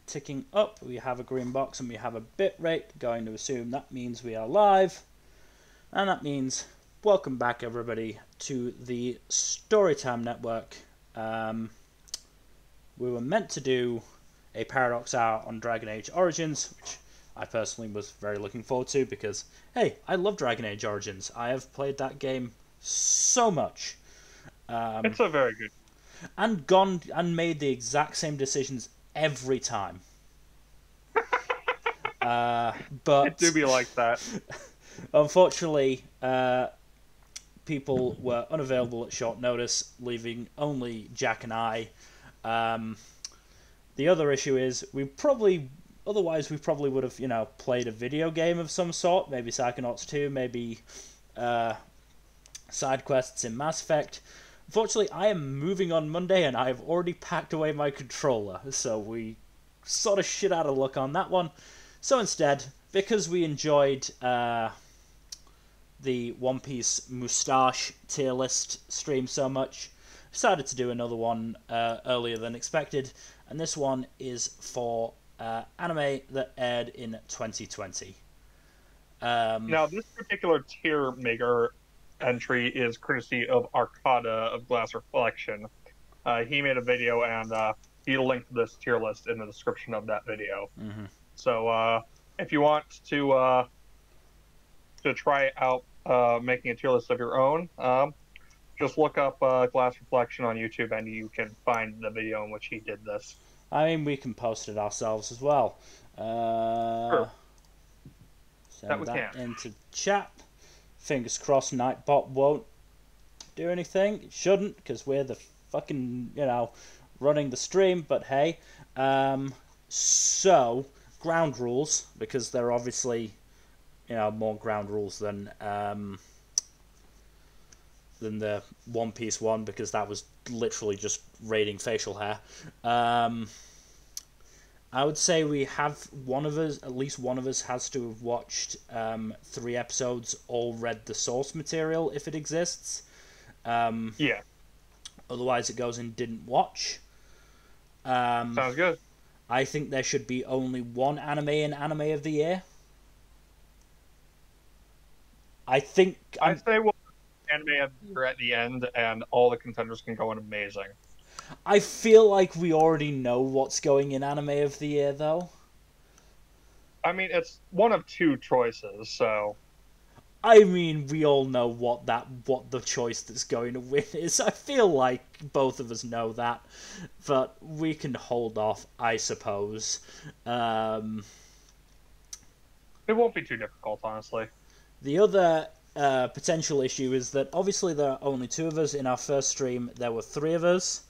ticking up. We have a green box and we have a bit rate. Going to assume that means we are live. And that means welcome back, everybody, to the Storytime Network. We were meant to do a Paradox Hour on Dragon Age Origins, which I personally was very looking forward to because, hey, I love Dragon Age Origins. I have played that game so much. It's a very good. And gone and made the exact same decisions every time. But It do be like that. Unfortunately, people were unavailable at short notice, leaving only Jack and I. The other issue is we probably would have, played a video game of some sort, maybe Psychonauts 2, maybe side quests in Mass Effect. Unfortunately, I am moving on Monday and I have already packed away my controller, so we sort of shit out of luck on that one. So instead, because we enjoyed the One Piece Moustache tier list stream so much, decided to do another one earlier than expected, and this one is for anime that aired in 2020. Now, this particular Tiermaker entry is courtesy of Arcada of Glass Reflection. He made a video and he linked this tier list in the description of that video. Mm-hmm. So if you want to try out making a tier list of your own, just look up Glass Reflection on YouTube and you can find the video in which he did this. I mean, we can post it ourselves as well. Sure. Send that into chat. Fingers crossed Nightbot won't do anything. It shouldn't, because we're the fucking, running the stream, but hey. So, ground rules, because there are obviously, more ground rules than the One Piece one, because that was literally just raiding facial hair. I would say we have at least one of us has to have watched 3 episodes or read the source material if it exists. Yeah. Otherwise it goes in didn't watch. Sounds good. I think there should be only one anime in Anime of the Year. I think... I'd say we'll anime of the year at the end and all the contenders can go in amazing. I feel like we already know what's going in Anime of the Year, though. I mean, it's one of 2 choices, so... I mean, we all know what the choice that's going to win is. I feel like both of us know that, but we can hold off, I suppose. It won't be too difficult, honestly. The other potential issue is that obviously there are only 2 of us. In our first stream, there were 3 of us.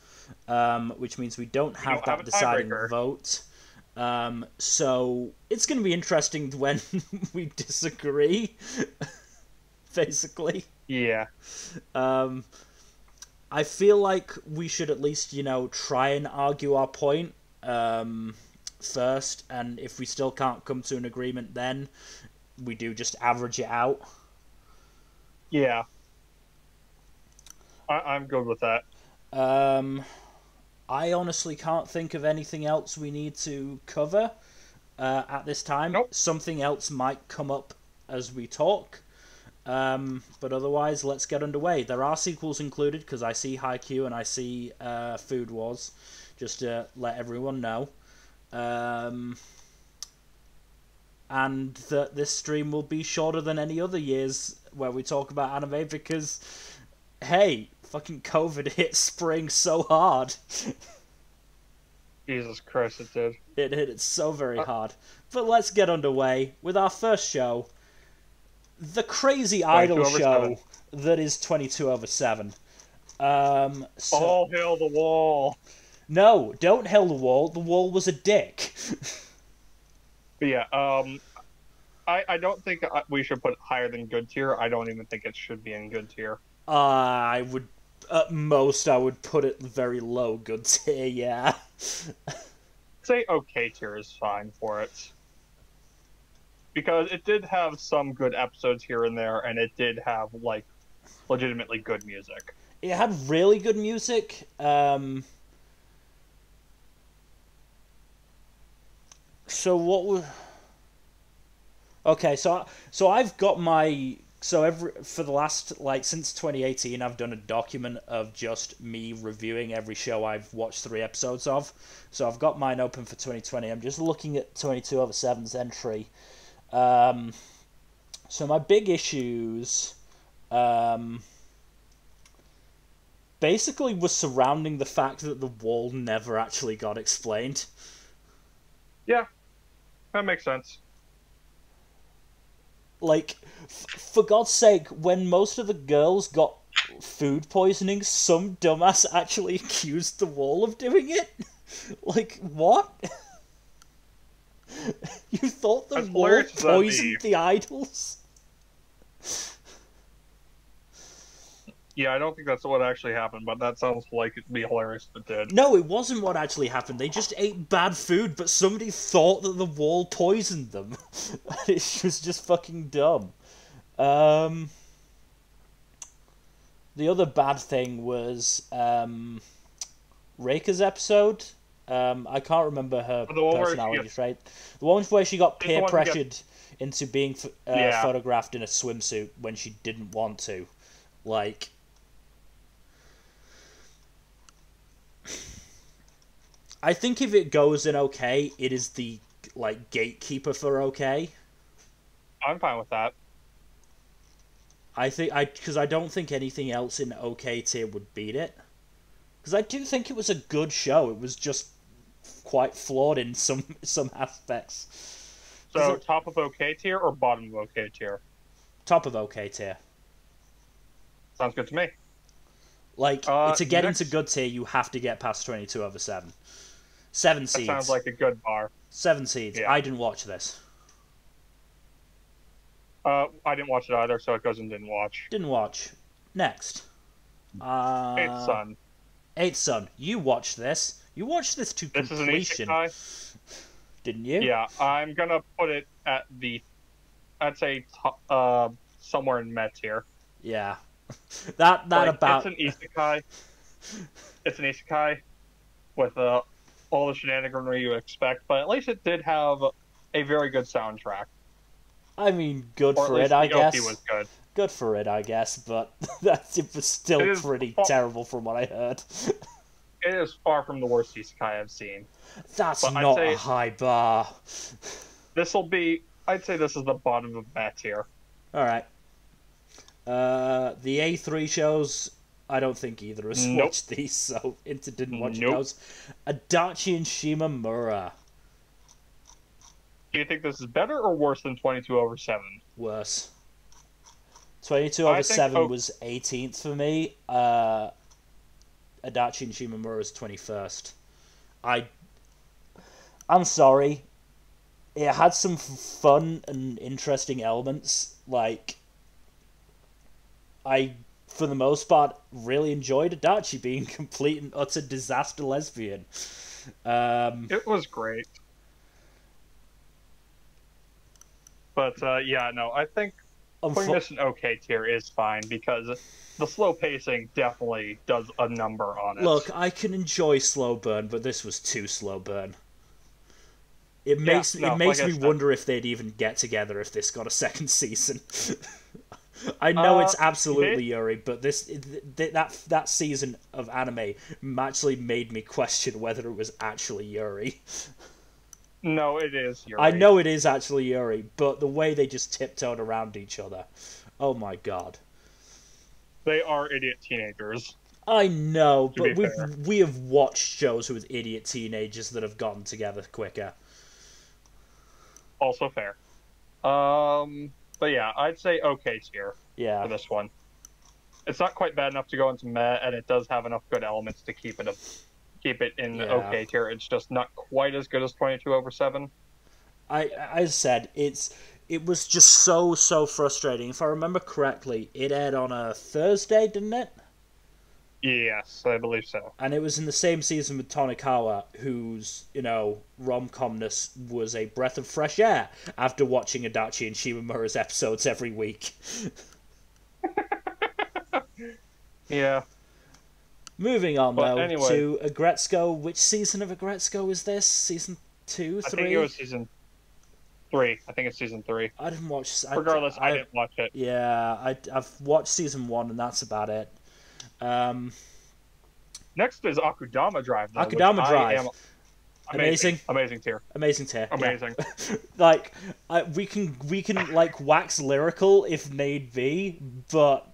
Which means we don't have that deciding vote. So it's going to be interesting when we disagree, basically. Yeah. I feel like we should at least, try and argue our point first, and if we still can't come to an agreement then, we do just average it out. Yeah. I'm good with that. I honestly can't think of anything else we need to cover at this time. Nope. Something else might come up as we talk. But otherwise, let's get underway. There are sequels included, because I see Haikyuu and I see Food Wars, just to let everyone know. And that this stream will be shorter than any other years where we talk about anime, because, hey, fucking COVID hit spring so hard. Jesus Christ, it did. It hit it so very hard. But let's get underway with our first show, the Crazy Idol show that is 22/7. All hail the wall. No, don't hail the wall. The wall was a dick. But yeah, I don't think we should put it higher than good tier. I don't even think it should be in good tier. I would, at most, I would put it very low good tier, yeah. Say okay tier is fine for it. Because it did have some good episodes here and there, and it did have, legitimately good music. It had really good music. So what was... Okay, so I've got my... So for the last, like, since 2018, I've done a document of just me reviewing every show I've watched 3 episodes of. So I've got mine open for 2020. I'm just looking at 22/7's entry. So my big issues basically was surrounding the fact that the wall never actually got explained. Yeah, that makes sense. Like, for God's sake, when most of the girls got food poisoning, some dumbass actually accused the wall of doing it? Like, what? You thought the wall poisoned the idols? Yeah, I don't think that's what actually happened, but that sounds like it'd be hilarious if it did. No, it wasn't what actually happened. They just ate bad food, but somebody thought that the wall poisoned them. It was just fucking dumb. The other bad thing was Reika's episode. I can't remember her personality trait. The one where she got peer pressured into being photographed in a swimsuit when she didn't want to. Like... I think if it goes in okay, it is the, like, gatekeeper for okay. I'm fine with that. Because I don't think anything else in okay tier would beat it. Because I do think it was a good show. It was just quite flawed in some aspects. So top of okay tier or bottom of okay tier? Top of okay tier. Sounds good to me. Like, to get into good tier, you have to get past 22/7. 7 seeds. That sounds like a good bar. 7 seeds. Yeah. I didn't watch this. I didn't watch it either, so it goes and didn't watch. Didn't watch. Next. 8th Son. 8th Son. You watched this. You watched this to completion. This is an isekai. Didn't you? Yeah, I'm gonna put it at the... I'd say somewhere in Met tier. Yeah. that like, about... It's an isekai. It's an isekai with all the shenaniganry you expect, but at least it did have a very good soundtrack. I mean, good for it, I guess. Was good. Good for it, I guess, but it was still pretty terrible from what I heard. It is far from the worst isekai I've seen. That's not a high bar. This'll be... I'd say this is the bottom of Met tier. Alright. The A3 shows... I don't think either of us watched these, so Inter didn't watch those. Adachi and Shimamura. Do you think this is better or worse than 22/7? Worse. 22/7 was 18th for me. Adachi and Shimamura is 21st. I'm sorry. It had some fun and interesting elements. Like, I, for the most part, really enjoyed Adachi being complete and utter disaster lesbian. It was great. But, yeah, no, I think putting this in okay tier is fine, because the slow pacing definitely does a number on it. Look, I can enjoy slow burn, but this was too slow burn. It makes me wonder if they'd even get together if this got a second season. I know it's absolutely Yuri, but that season of anime actually made me question whether it was actually Yuri. No, it is Yuri. I know it is actually Yuri, but the way they just tiptoed around each other. Oh my god. They are idiot teenagers. I know, but we have watched shows with idiot teenagers that have gotten together quicker. Also fair. But yeah, I'd say okay tier for this one. It's not quite bad enough to go into meh, and it does have enough good elements to keep it in okay tier. It's just not quite as good as 22/7. I said it was just so frustrating. If I remember correctly, it aired on a Thursday, didn't it? Yes, I believe so. And it was in the same season with Tonikawa, whose, rom-comness was a breath of fresh air after watching Adachi and Shimamura's episodes every week. Yeah. Moving on, to Agretsuko. Which season of Agretsuko is this? Season 2, 3? I think it was season 3. I think it's season 3. I didn't watch. Regardless, I didn't watch it. Yeah, I've watched season 1, and that's about it. Next is Akudama Drive, though, Akudama Drive. I am amazing tier. Amazing tier. Amazing. Yeah. Like, we can like wax lyrical if need be, but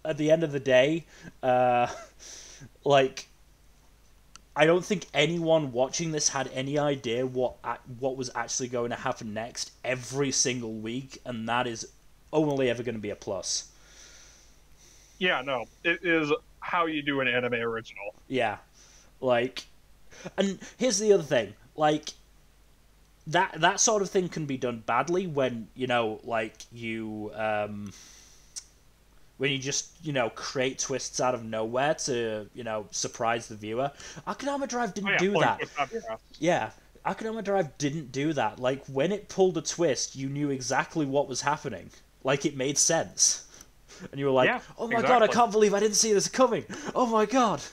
at the end of the day, like, I don't think anyone watching this had any idea what was actually going to happen next every single week, and that is only ever going to be a plus. Yeah, no, it is how you do an anime original. Yeah, like, and here's the other thing, like, that sort of thing can be done badly when, you know, like, you when you just, you know, create twists out of nowhere to, you know, surprise the viewer. Akudama Drive didn't do that. Yeah, Akudama Drive didn't do that. Like, when it pulled a twist, you knew exactly what was happening. Like, it made sense. And you were like, oh my god, I can't believe I didn't see this coming. Oh my god.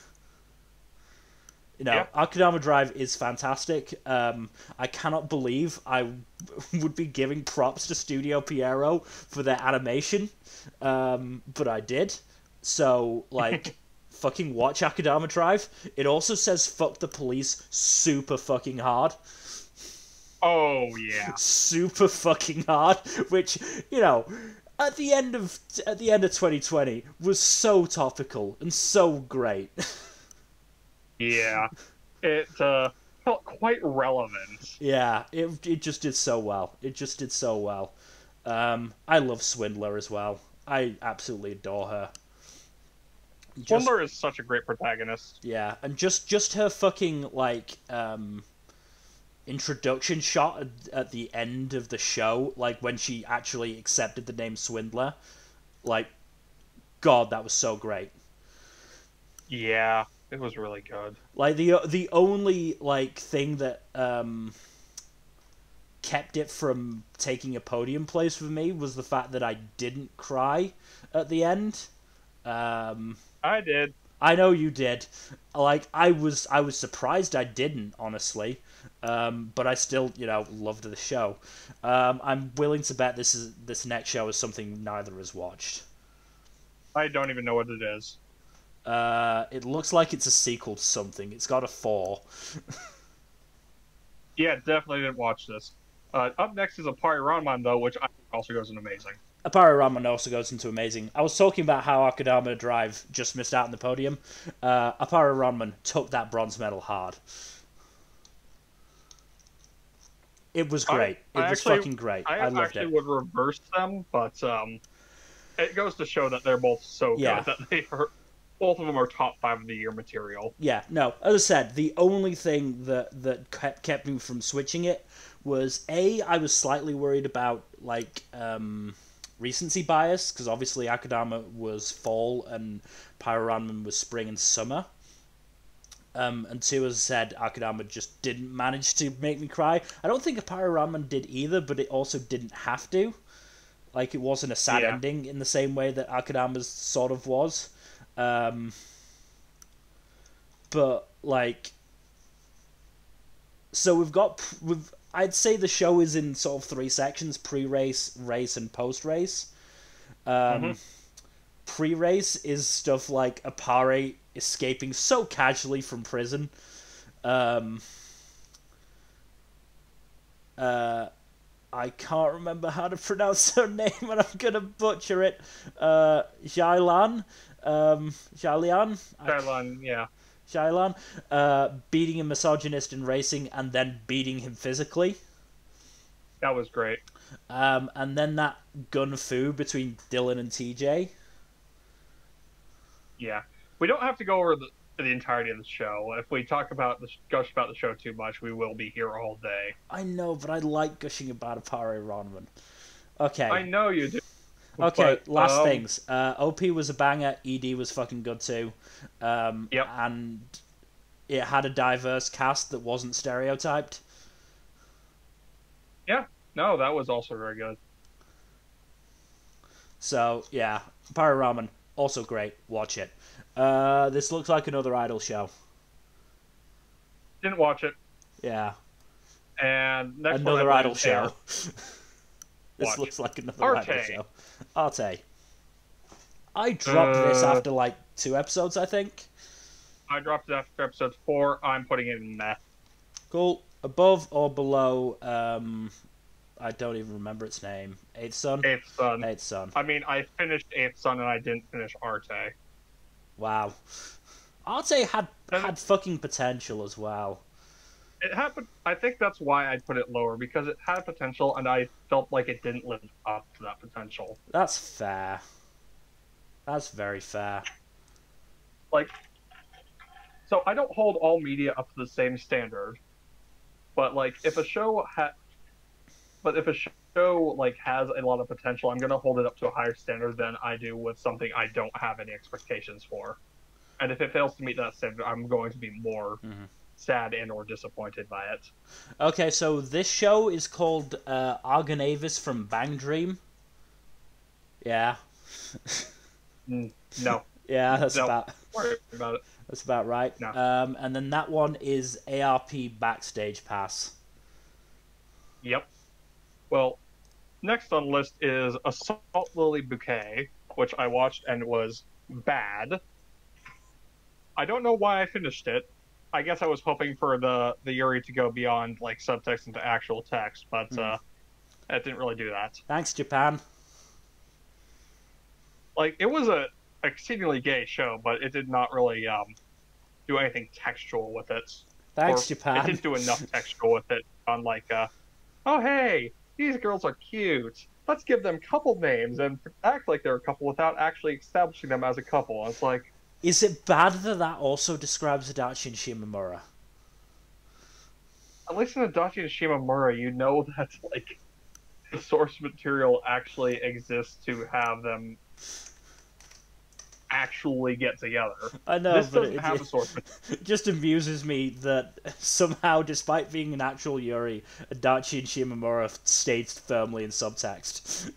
You know, Akudama Drive is fantastic. I cannot believe I would be giving props to Studio Pierrot for their animation, but I did. So, like, fucking watch Akudama Drive. It also says "fuck the police" super fucking hard. Oh yeah, super fucking hard. Which, you know, at the end of 2020 was so topical and so great. Yeah, it felt quite relevant. Yeah, it just did so well. It just did so well. I love Swindler as well. I absolutely adore her. Swindler is such a great protagonist. Yeah, and just her fucking, like, introduction shot at the end of the show, like, when she actually accepted the name Swindler. Like, God, that was so great. Yeah. It was really good. Like, the only, like, thing that kept it from taking a podium place for me was the fact that I didn't cry at the end. I did. I know you did. Like, I was surprised I didn't, honestly. But I still, you know, loved the show. I'm willing to bet this next show is something neither has watched. I don't even know what it is. It looks like it's a sequel to something. It's got a 4. Yeah, definitely didn't watch this. Up next is Appare Ranman, though, which I think also goes into amazing. Appare Ranman also goes into amazing. I was talking about how Akudama Drive just missed out on the podium. Appare Ranman took that bronze medal hard. It was great. It was fucking great. I loved it. I actually would reverse them, but it goes to show that they're both so good that both of them are top 5 of the year material. Yeah, no. As I said, the only thing that kept me from switching it was, I was slightly worried about, like, recency bias, because obviously Akudama was fall and Appare Ranman was spring and summer. And 2, as I said, Akudama just didn't manage to make me cry. I don't think Appare Ranman did either, but it also didn't have to. Like, it wasn't a sad ending in the same way that Akudama's sort of was. But, like, so I'd say the show is in sort of 3 sections: pre-race, race, and post-race. Pre-race is stuff like Appare escaping so casually from prison. I can't remember how to pronounce her name, and I'm gonna butcher it. Xiaolan, yeah. Xiaolan, beating a misogynist in racing and then beating him physically. That was great. And then that gun fu between Dylan and TJ. Yeah, we don't have to go over the entirety of the show. If we talk about gush about the show too much, we will be here all day. I know, but I like gushing about Appare Ranman. Okay. I know you do. Okay, but, last things. OP was a banger. ED was fucking good too. And it had a diverse cast that wasn't stereotyped. Yeah. No, that was also very good. So, yeah. Appare Ranman, also great. Watch it. This looks like another Idol show. Didn't watch it. Yeah. And next another idol show. This Watch. looks like another Arte. idol show. Arte. I dropped this after like 2 episodes, I think. I dropped it after episode 4. I'm putting it in meh. Cool. Above or below, I don't even remember its name. Eighth Son? Eighth Son. Eighth Son. I mean, I finished Eighth Son and I didn't finish Arte. Wow. Arte had fucking potential as well. It happened. I think that's why I put it lower, because it had potential and I felt like it didn't live up to that potential. That's fair. That's very fair. Like, so I don't hold all media up to the same standard, but like if a show like has a lot of potential, I'm gonna hold it up to a higher standard than I do with something I don't have any expectations for. And if it fails to meet that standard, I'm going to be more sad and or disappointed by it. Okay, so this show is called Argonavis from Bang Dream. Yeah. No. Yeah, that's no. about. Worry about it. That's about right. No. And then that one is ARP Backstage Pass. Yep. Well, next on the list is Assault Lily Bouquet, which I watched and was bad. I don't know why I finished it. I guess I was hoping for the Yuri to go beyond like subtext into actual text, but it didn't really do that. Thanks, Japan. Like, it was a exceedingly gay show, but it did not really do anything textual with it. Thanks, Japan. It didn't do enough textual with it on like, oh hey, these girls are cute. Let's give them couple names and act like they're a couple without actually establishing them as a couple. And it's like, is it bad that also describes Adachi and Shimamura? At least in Adachi and Shimamura, you know that like the source material actually exists to have them actually get together. I know, this but doesn't have a source material. It just amuses me that somehow, despite being an actual Yuri, Adachi and Shimamura stayed firmly in subtext.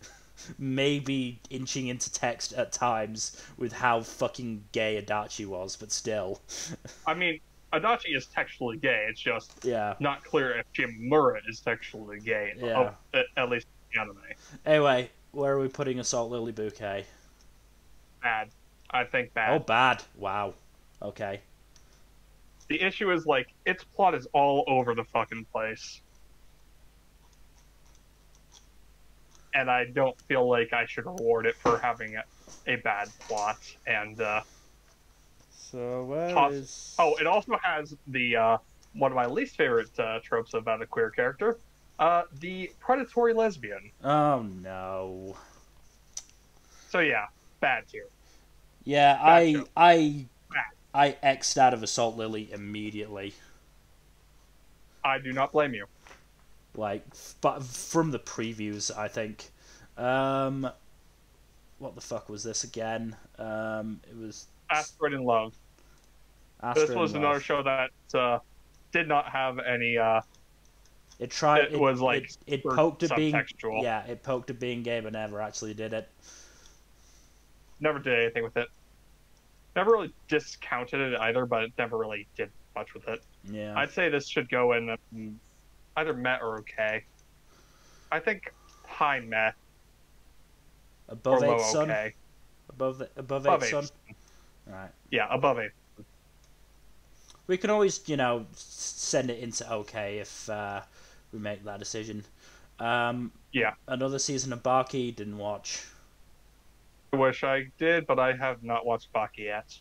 Maybe inching into text at times with how fucking gay Adachi was, but still. I mean, Adachi is textually gay. It's just not clear if Shimamura is textually gay. Yeah. At least in the anime. Anyway, where are we putting Assault Lily Bouquet? Bad. I think bad. Oh, bad. Wow. Okay. The issue is, like, its plot is all over the fucking place. And I don't feel like I should reward it for having a bad plot. And, so where is... Oh, it also has the, one of my least favorite tropes about a queer character. The predatory lesbian. Oh, no. So, yeah. Bad tier. Yeah, Bad I X'd out of Assault Lily immediately. I do not blame you. Like, but from the previews, I think. What the fuck was this again? It was Asteroid in Love. This was another show that did not have any. It tried. It was like it poked at being subtextual. Yeah, it poked at being gay, but never actually did it. Never did anything with it. Never really discounted it either, but it never really did much with it. Yeah. I'd say this should go in either meh or okay. I think high meh. Above or low 8 Sun? okay. Above 8 Sun? Right. Yeah, above 8. We can always, send it into okay if we make that decision. Yeah. Another season of Baki, didn't watch. I wish I did, but I have not watched Baki yet.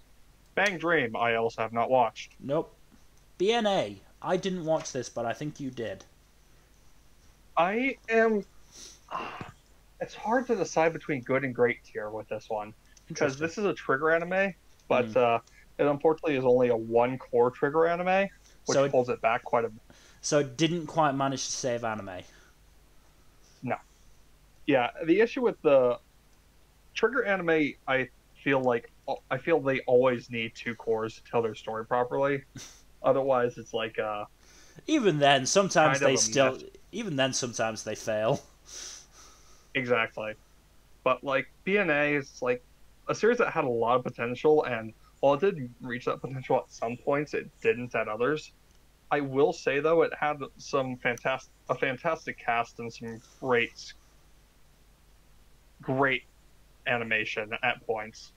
Bang Dream, I also have not watched. Nope. BNA, I didn't watch this, but I think you did. I am... It's hard to decide between good and great tier with this one. Because this is a Trigger anime, but it unfortunately is only a one core Trigger anime, which pulls it back quite a bit. So it didn't quite manage to save anime? No. Yeah, the issue with the Trigger anime, I feel they always need 2 cores to tell their story properly. Otherwise, it's like even then, sometimes they still. Even then, sometimes they fail. Exactly, but like BNA is like a series that had a lot of potential, and while it did reach that potential at some points, it didn't at others. I will say though, it had a fantastic cast and some great animation at points.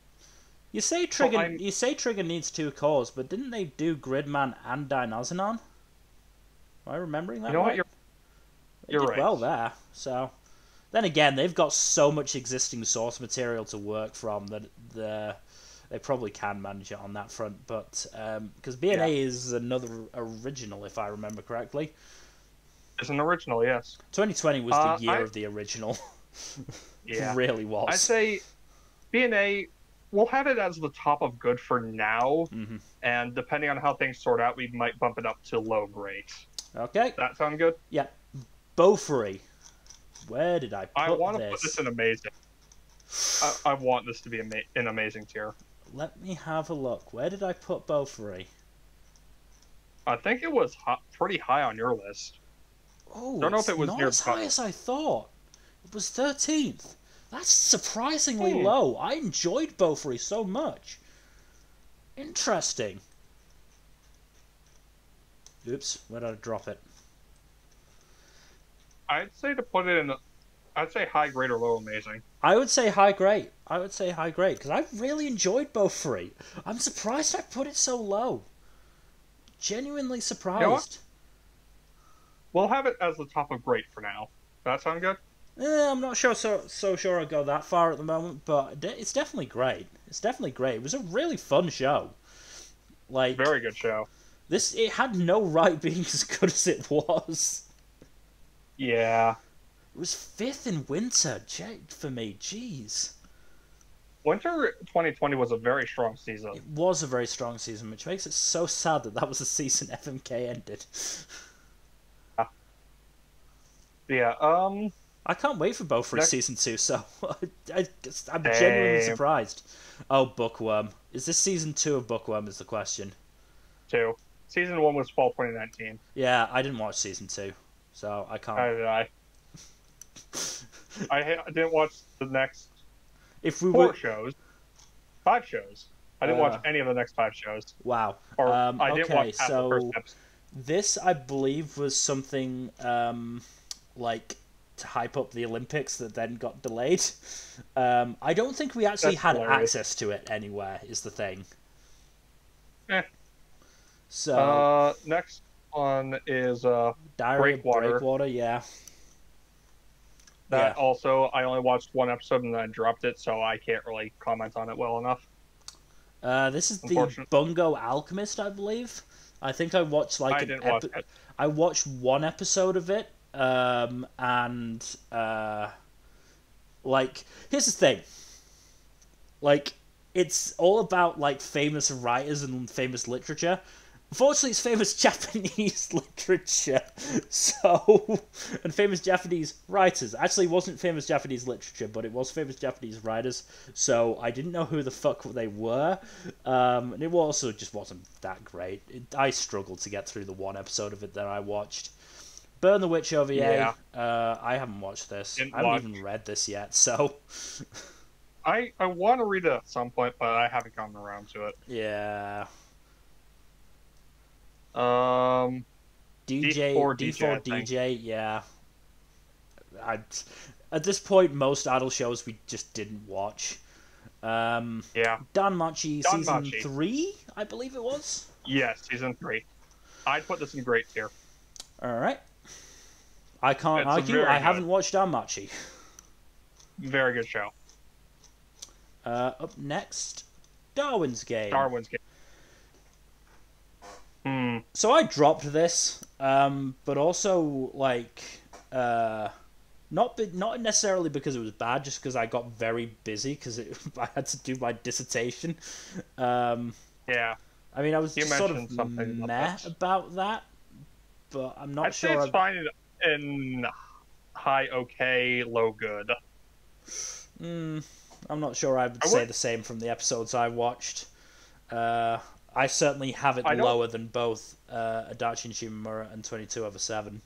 You say Trigger needs two cores, but didn't they do Gridman and Dynazenon? Am I remembering that right? What? You're did right. Well there. So then again, they've got so much existing source material to work from that they probably can manage it on that front. But because B&A is another original, if I remember correctly. It's an original, yes. 2020 was the year of the original. Yeah, it really was. I'd say B&A, we'll have it as the top of good for now, and depending on how things sort out, we might bump it up to low grade. Okay. That sound good? Yeah. Beaufry. Where did I put this? I want to put this in amazing. I want this to be an amazing tier. Let me have a look. Where did I put Beaufry? I think it was pretty high on your list. Oh, don't know if it was not near as high as I thought. It was 13th. That's surprisingly low. I enjoyed Beaufry so much. Interesting. Oops, where did I drop it? I'd say to put it in, I'd say high grade or low amazing. I would say high grade. Because I really enjoyed Beaufry. I'm surprised I put it so low. Genuinely surprised. You know what? We'll have it as the top of great for now. Does that sound good? I'm not sure so sure I'd go that far at the moment, but it's definitely great. It's definitely great. It was a really fun show. Like, very good show. It had no right being as good as it was. Yeah. It was 5th in winter for me. Jeez. Winter 2020 was a very strong season. It was a very strong season, which makes it so sad that was the season FMK ended. Yeah. I can't wait for Beaufry season 2, so I'm genuinely surprised. Oh, Bookworm. Is this season 2 of Bookworm is the question? 2. Season 1 was fall 2019. Yeah, I didn't watch season 2, so I can't. I didn't watch the next 5 shows. I didn't watch any of the next 5 shows. Wow. Or I didn't watch past the first episode. This, I believe, was something like to hype up the Olympics that then got delayed. I don't think we actually had access to it anywhere, is the thing. So next one is Diary Breakwater, yeah. That also, I only watched 1 episode and then I dropped it, so I can't really comment on it well enough. This is the Bungo Alchemist, I believe. I think I watched like I watched 1 episode of it. Like, here's the thing. Like, it's all about like famous writers and famous literature. Unfortunately, it's famous Japanese literature, and famous Japanese writers. Actually, it wasn't famous Japanese literature, but it was famous Japanese writers, so I didn't know who the fuck they were, and it also just wasn't that great. I struggled to get through the 1 episode of it that I watched. Burn the Witch OVA, yeah. I haven't watched this. I haven't even read this yet, so... I want to read it at some point, but I haven't gotten around to it. Yeah... D4DJ, yeah. At this point, most idol shows we just didn't watch. Yeah. Danmachi season 3, I believe it was. Yes, season 3. I'd put this in great tier. All right. I can't argue. I haven't watched Danmachi. Very good show. Up next, Darwin's Game. So I dropped this, but also like not necessarily because it was bad, just because I got very busy because I had to do my dissertation. Yeah. I mean, I was just sort of meh about that, but I'm not sure. I'd say it's fine in high okay, low good. I'm not sure I would say the same from the episodes I watched. I certainly have it lower than both Adachi and Shimamura and 22/7.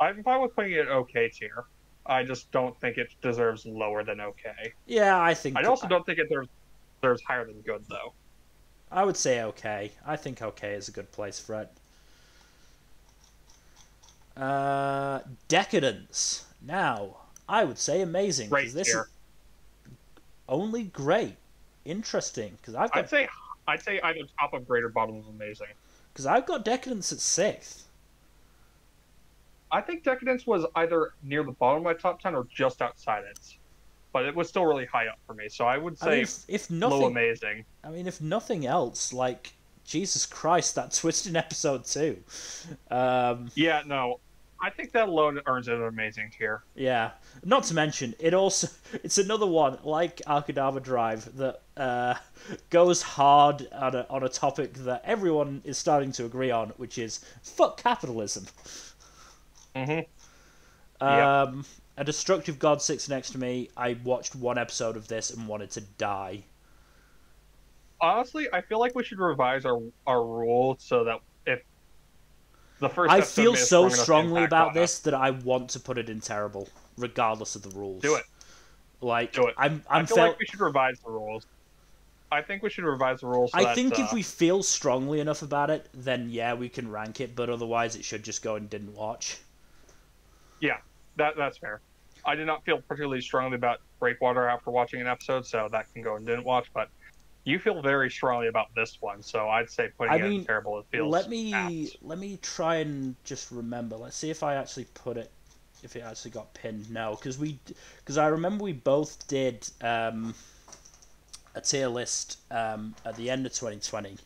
I'm fine with putting it okay tier. I just don't think it deserves lower than okay. Yeah, I think... I also don't think it deserves higher than good, though. I would say okay. I think okay is a good place for it. Decadence. Now, I would say amazing, because this is only great. Interesting, because I'd say either top of great or bottom of amazing. Because I've got Decadence at 6th. I think Decadence was either near the bottom of my top 10 or just outside it. But it was still really high up for me, so I would say if nothing, low amazing. I mean, if nothing else, like, Jesus Christ, that twist in episode 2. Yeah, no. I think that alone earns it an amazing tier. Yeah. Not to mention, it's another one, like Arkadama Drive, that goes hard on a topic that everyone is starting to agree on, which is, fuck capitalism. Mm-hmm. A Destructive God sits next to me. I watched one episode of this and wanted to die. Honestly, I feel like we should revise our rule so that if the first I feel so strongly about this that I want to put it in terrible, regardless of the rules. Do it. Like, do it. I feel like we should revise the rules. I think we should revise the rules. So I think if we feel strongly enough about it, then yeah, we can rank it. But otherwise, it should just go and didn't watch. Yeah, that's fair. I did not feel particularly strongly about Breakwater after watching an episode, so that can go and didn't watch. But you feel very strongly about this one, so I'd say putting it in terrible. It feels. Let me try and just remember. Let's see if I actually put it. If it actually got pinned. No, because I remember we both did a tier list at the end of 2020.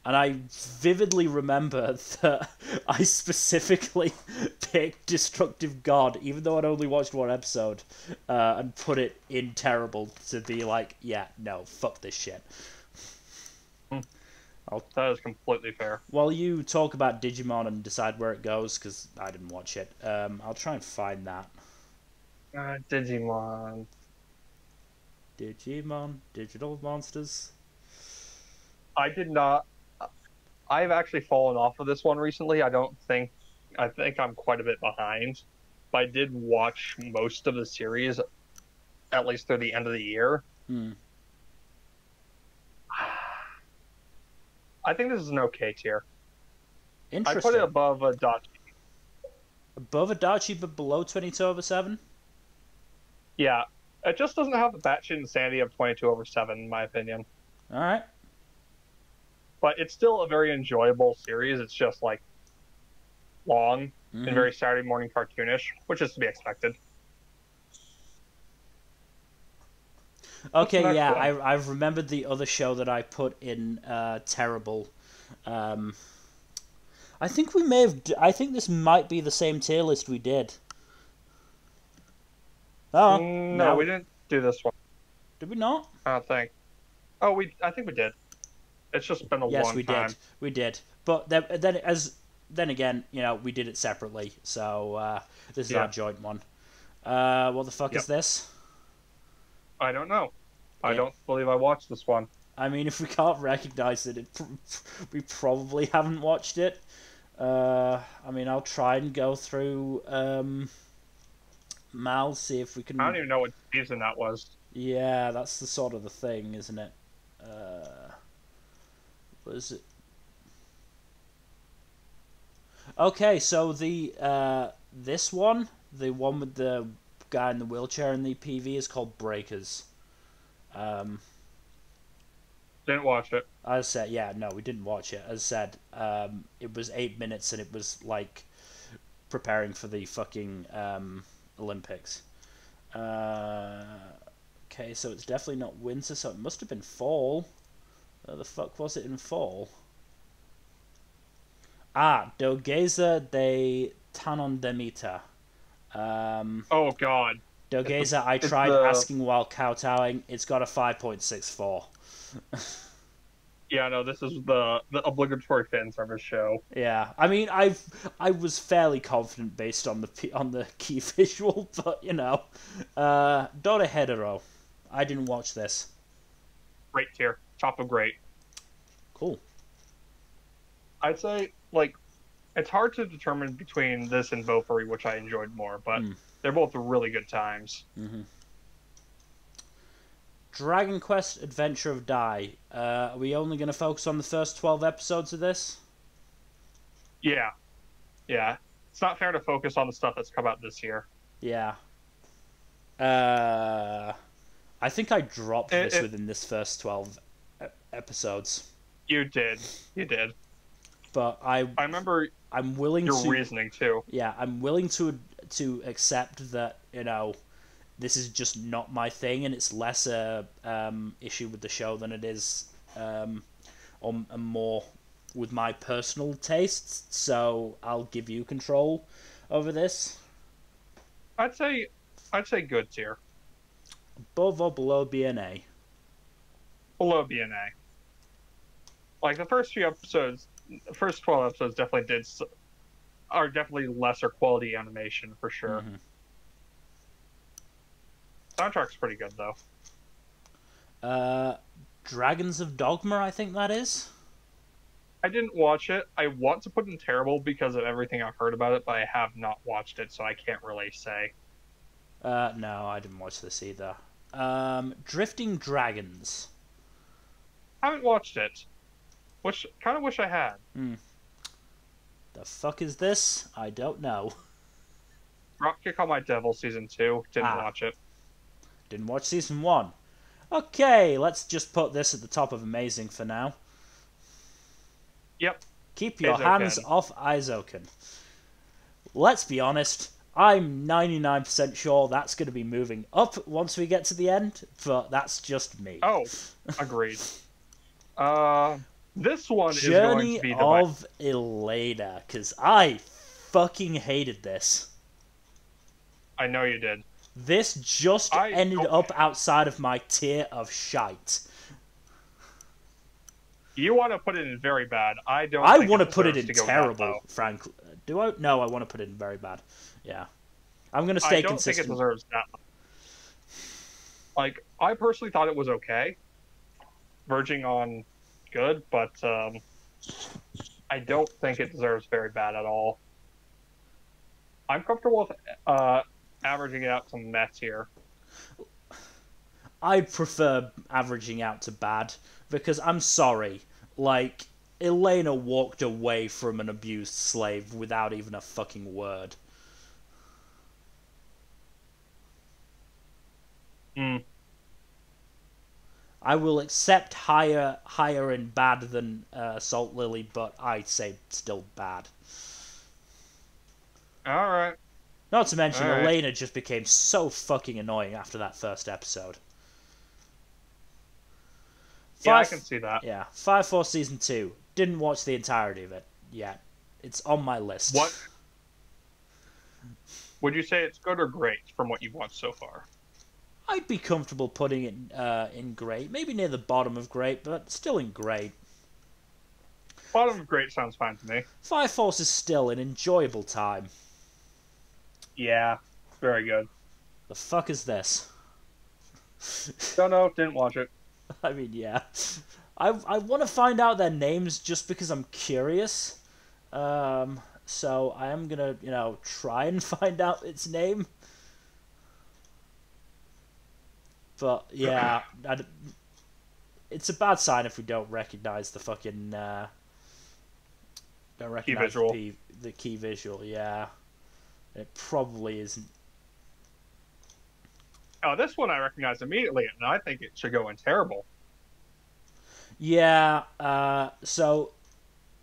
And I vividly remember that I specifically picked Destructive God, even though I'd only watched one episode, and put it in terrible to be like, yeah, no, fuck this shit. That is completely fair. While you talk about Digimon and decide where it goes, because I didn't watch it, I'll try and find that. Digimon. Digimon, Digital Monsters. I did not. I've actually fallen off of this one recently. I think I'm quite a bit behind. But I did watch most of the series, at least through the end of the year. I think this is an okay tier. Interesting. I put it above Adachi. Above Adachi, but below 22/7? Yeah. It just doesn't have the batshit insanity of 22/7, in my opinion. Alright. But it's still a very enjoyable series. It's just, like, long and very Saturday morning cartoonish, which is to be expected. Okay, yeah, I've remembered the other show that I put in terrible. I think we may have. I think this might be the same tier list we did. Oh no, we didn't do this one. Did we not? I don't think. Oh, I think we did. It's just been a long time. Yes, we did. We did. But then again, you know, we did it separately. So this is our joint one. What the fuck is this? I don't know. I don't believe I watched this one. I mean, if we can't recognize it, we probably haven't watched it. I mean, I'll try and go through Mal, see if we can... I don't even know what season that was. Yeah, that's the sort of the thing, isn't it? What is it? Okay, so this one, the one with the guy in the wheelchair in the PV, is called Breakers. Didn't watch it. As I said, yeah, no, we didn't watch it. As I said, it was 8 minutes and it was like preparing for the fucking Olympics. Okay, so it's definitely not winter, so it must have been fall. Where the fuck was it in fall? Dogeza de Tanondemita. Oh god. Dogeza, I tried asking while kowtowing. It's got a 5.64. Yeah, no, this is the obligatory fan service show. Yeah, I mean, I was fairly confident based on the key visual, but you know, Dora Hedero. I didn't watch this. Great tier, top of great. Cool. I'd say like it's hard to determine between this and Beaufort, which I enjoyed more, but they're both really good times. Dragon Quest Adventure of Dai. Are we only going to focus on the first 12 episodes of this? Yeah. Yeah, it's not fair to focus on the stuff that's come out this year. Yeah. I think I dropped this within this first 12 episodes. You did. You did. But I remember I'm willing your to reasoning too. Yeah, I'm willing to accept that, you know, this is just not my thing, and it's less a issue with the show than it is or more with my personal tastes. So I'll give you control over this. I'd say good tier. Above or below BNA? Below BNA. Like the first 12 episodes are definitely lesser quality animation for sure. Mm-hmm. Soundtrack's pretty good though. Dragons of Dogma, I think that is. I didn't watch it. I want to put in terrible because of everything I've heard about it, but I have not watched it, so I can't really say. No, I didn't watch this either. Drifting Dragons. I haven't watched it. Kind of wish I had. The fuck is this? I don't know. Dropkick on My Devil Season 2. Didn't watch it. Didn't watch Season 1. Okay, let's just put this at the top of Amazing for now. Yep. Keep your hands off Aizoken. Let's be honest, I'm 99% sure that's going to be moving up once we get to the end, but that's just me. Oh, agreed. This one Journey is going to be of Elena, because I fucking hated this. I know you did. This just ended up outside of my tier of shite. You want to put it in very bad. I don't. I want to put it in terrible, frankly. Do I? No, I want to put it in very bad. Yeah. I'm going to stay consistent. I don't think it deserves that much. Like, I personally thought it was okay. Verging on good, but I don't think it deserves very bad at all. I'm comfortable with averaging it out to meh here. I prefer averaging out to bad, because I'm sorry, like, Elena walked away from an abused slave without even a fucking word. I will accept higher in bad than Salt Lily, but I'd say still bad. Alright. Not to mention, Elena just became so fucking annoying after that first episode. Yeah, I can see that. Yeah, 5-4 Season 2. Didn't watch the entirety of it yet. It's on my list. What? Would you say it's good or great from what you've watched so far? I'd be comfortable putting it in great. Maybe near the bottom of great, but still in great. Bottom of great sounds fine to me. Fire Force is still an enjoyable time. Yeah, very good. The fuck is this? Don't know, didn't watch it. I mean, yeah. I want to find out their names just because I'm curious. So I am gonna, try and find out its name. But, yeah, it's a bad sign if we don't recognize the fucking, don't recognize the key visual, yeah. It probably isn't. Oh, this one I recognize immediately, and I think it should go in terrible. Yeah, so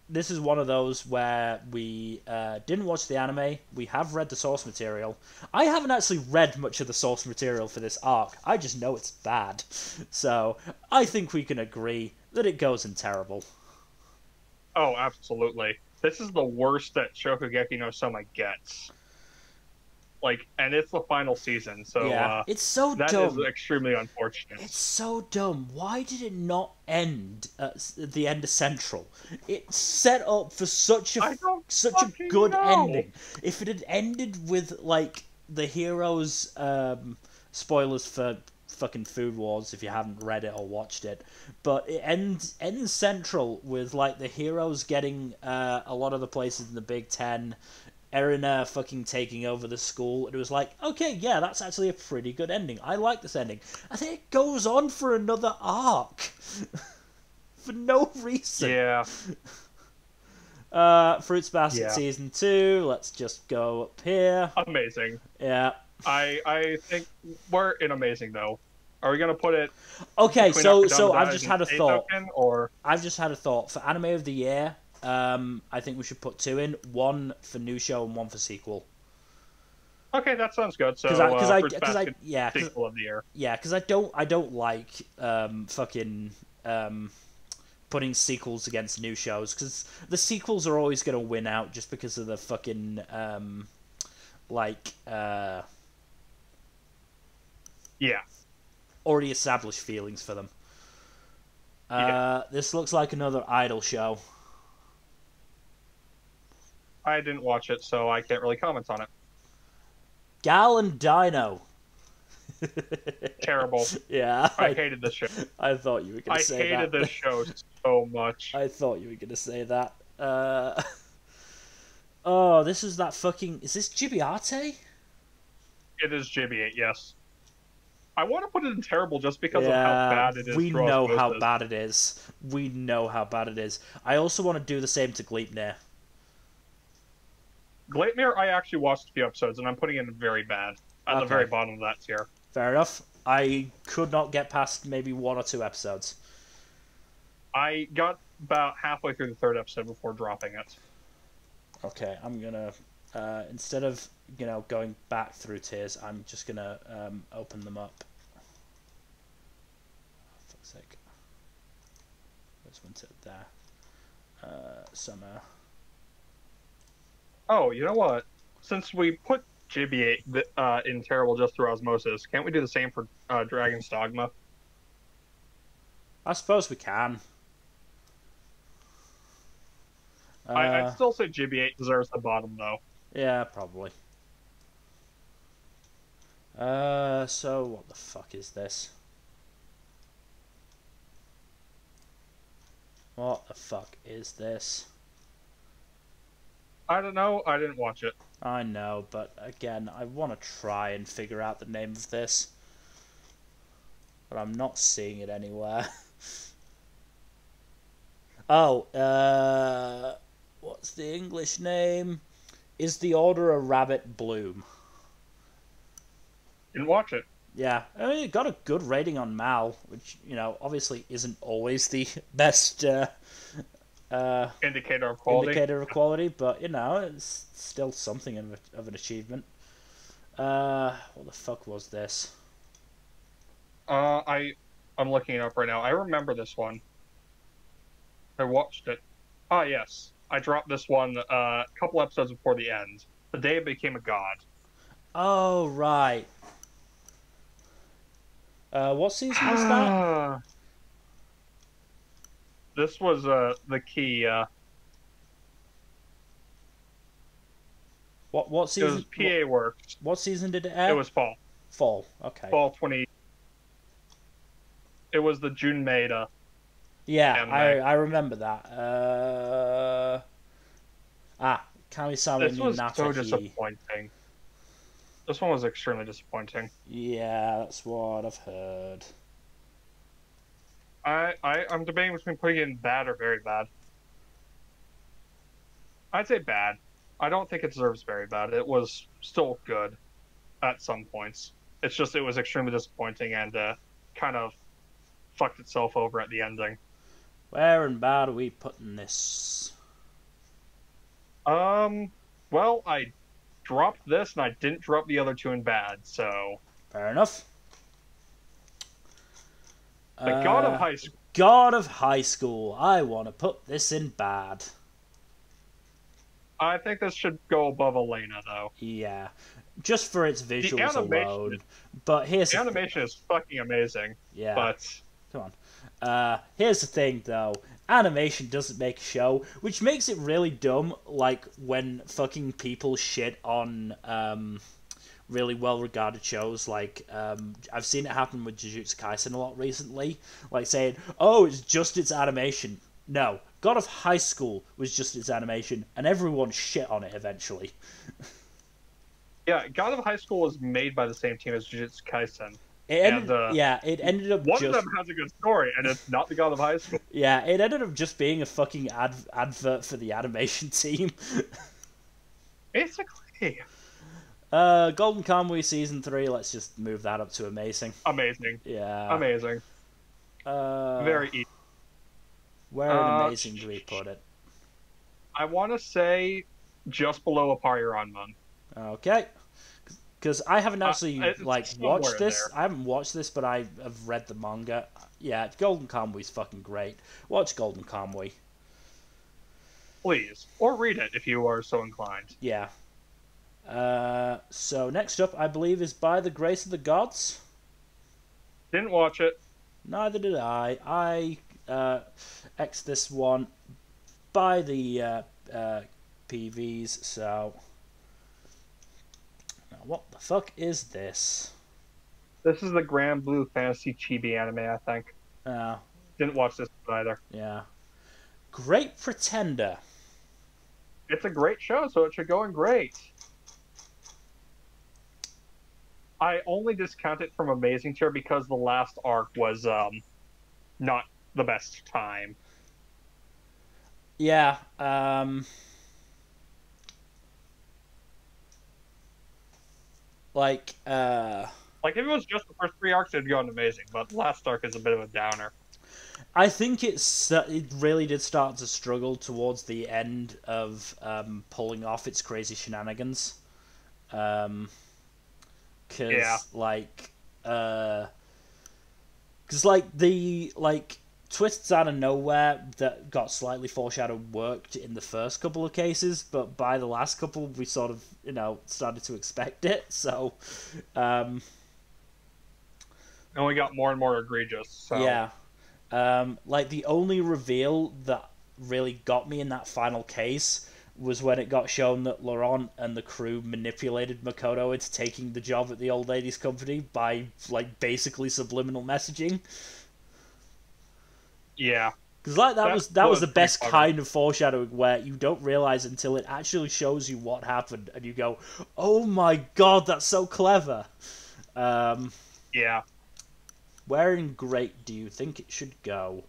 this is one of those where we didn't watch the anime. We have read the source material. I haven't actually read much of the source material for this arc. I just know it's bad. So I think we can agree that it goes in terrible. Oh, absolutely. This is the worst that Shokugeki no Soma gets. Like, and it's the final season, so yeah, it's so dumb. That is extremely unfortunate. It's so dumb. Why did it not end at the end of Central? It's set up for such a good ending. If it had ended with like the heroes, spoilers for fucking Food Wars if you haven't read it or watched it, but it ends Central with like the heroes getting a lot of the places in the Big Ten. Erina fucking taking over the school, and it was like, okay, yeah, that's actually a pretty good ending. I like this ending. And then it goes on for another arc. For no reason. Yeah. Fruits Basket Season 2. Let's just go up here. Amazing. Yeah. I think we're in amazing, though. Are we going to put it... Okay, so I've just had a thought. Or... I've just had a thought. For Anime of the Year, I think we should put 2 in. 1 for new show and 1 for sequel. Okay, that sounds good. So, sequel of the year. Yeah, because I don't like fucking putting sequels against new shows, because the sequels are always going to win out just because of the fucking already established feelings for them. This looks like another idol show. I didn't watch it, so I can't really comment on it. Gal and Dino. Terrible. Yeah. I hated this show. I thought you were going to say that. I hated this show so much. I thought you were going to say that. Oh, this is that fucking... Is this Gibiate? It is Gibiate, yes. I want to put it in terrible just because of how bad it is. We know how bad it is. We know how bad it is. I also want to do the same to Gleipnir. Gleipnir, I actually watched a few episodes, and I'm putting it in very bad. At the very bottom of that tier. Fair enough. I could not get past maybe 1 or 2 episodes. I got about halfway through the 3rd episode before dropping it. Okay, I'm gonna... instead of, going back through tiers, I'm just gonna open them up. Oh, fuck's sake. Where's winter? There. Summer. Oh, you know what? Since we put Gibiate in terrible just through osmosis, can't we do the same for Dragon's Dogma? I suppose we can. I'd still say Gibiate deserves the bottom, though. Yeah, probably. So what the fuck is this? What the fuck is this? I don't know. I didn't watch it. I know, but again, I want to try and figure out the name of this. But I'm not seeing it anywhere. Oh, what's the English name? Is the Order a Rabbit Bloom? Didn't watch it. Yeah, I mean, it got a good rating on Mal, which, obviously isn't always the best indicator of quality, but it's still something of an achievement. What the fuck was this? I'm looking it up right now. I remember this one. I watched it. Ah, yes. I dropped this one a couple episodes before the end. The day it became a god. Oh, right. What season was that? This was the key. What season? It was PA Works. What season did it air? It was fall. Fall. Okay. Fall 20. It was the June Maida. Yeah, I remember that. Kami-sama This was Ninata so disappointing. This one was extremely disappointing. Yeah, that's what I've heard. I'm debating between putting it in bad or very bad. I'd say bad. I don't think it deserves very bad. It was still good at some points. It's just it was extremely disappointing and kind of fucked itself over at the ending. Where in bad are we putting this? Well, I dropped this and I didn't drop the other 2 in bad, so... Fair enough. The God of High School. God of High School. I want to put this in bad. I think this should go above Elena, though. Yeah. Just for its visuals alone. But here's the animation is fucking amazing. Yeah. But... Come on. Here's the thing, though. Animation doesn't make a show, which makes it really dumb, like, when fucking people shit on, really well-regarded shows, like, I've seen it happen with Jujutsu Kaisen a lot recently, like, saying, oh, it's just its animation. No. God of High School was just its animation, and everyone shit on it eventually. Yeah, God of High School was made by the same team as Jujutsu Kaisen. It ended, it ended up one of them has a good story, and it's not the God of High School. Yeah, it ended up just being a fucking advert for the animation team. Basically. Golden Kamuy Season 3, let's just move that up to amazing. Amazing. Yeah. Amazing. Very easy. Where in amazing do we put it? I want to say just below Apariranman. Okay. Because I haven't actually watched this. There. I haven't watched this, but I have read the manga. Yeah, Golden Kamuy's fucking great. Watch Golden Kamuy. Please. Or read it if you are so inclined. Yeah. So next up, I believe, is By the Grace of the Gods. Didn't watch it. Neither did I. I X this one by the PVs, so... Now, what the fuck is this? This is the Grand Blue Fantasy Chibi anime, I think. Didn't watch this either. Yeah. Great Pretender. It's a great show, so it should go in great. I only discount it from Amazing Tier because the last arc was not the best time. Yeah, like if it was just the first 3 arcs, it'd go amazing, but the last arc is a bit of a downer. I think it really did start to struggle towards the end of pulling off its crazy shenanigans. Because the twists out of nowhere that got slightly foreshadowed worked in the first couple of cases, but by the last couple we sort of started to expect it. So, and we got more and more egregious. So. Yeah. The only reveal that really got me in that final case was when it got shown that Laurent and the crew manipulated Makoto into taking the job at the old ladies' company by, basically subliminal messaging. Yeah. Because, that was the best kind of foreshadowing, where you don't realize until it actually shows you what happened, and you go, oh my god, that's so clever! Yeah. Where in great do you think it should go?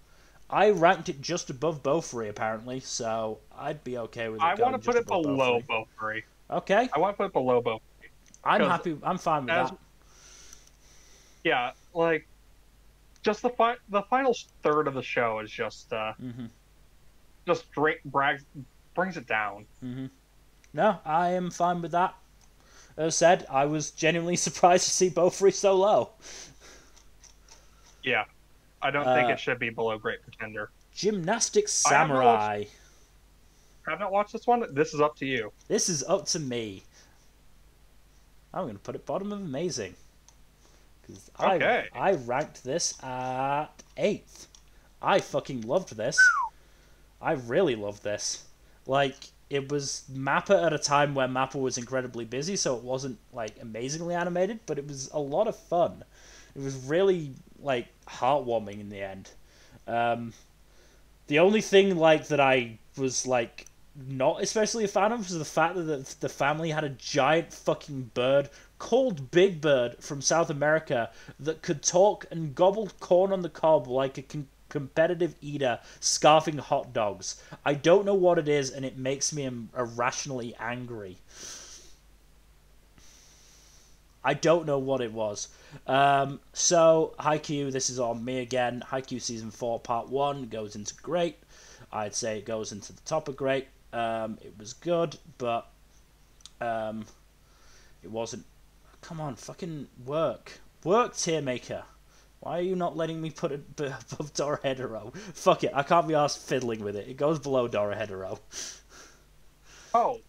I ranked it just above Beaufry, apparently, so I'd be okay with it going just above I want to put it below Beaufry. Okay. I want to put it below Beaufry. I'm happy. I'm fine with that. Yeah, just the final third of the show is just brings it down. Mm-hmm. No, I am fine with that. As said, I was genuinely surprised to see Beaufry so low. Yeah, I don't think it should be below Great Pretender. Gymnastic Samurai. I have not watched this one. This is up to you. This is up to me. I'm going to put it bottom of amazing. Because I ranked this at 8th. I fucking loved this. I really loved this. It was Mappa at a time where Mappa was incredibly busy, so it wasn't, amazingly animated, but it was a lot of fun. It was really, heartwarming in the end. The only thing, that I was, not especially a fan of was the fact that the family had a giant fucking bird called Big Bird from South America that could talk and gobble corn on the cob like a competitive eater scarfing hot dogs. I don't know what it is, and it makes me irrationally angry. I don't know what it was. So, Haikyuu, this is on me again. Haikyuu Season 4 Part 1 goes into great. I'd say it goes into the top of great. It was good, but it wasn't... Come on, fucking work. Work, Tiermaker. Why are you not letting me put it above Dorohedoro? Fuck it, I can't be arsed fiddling with it. It goes below Dorohedoro. Oh,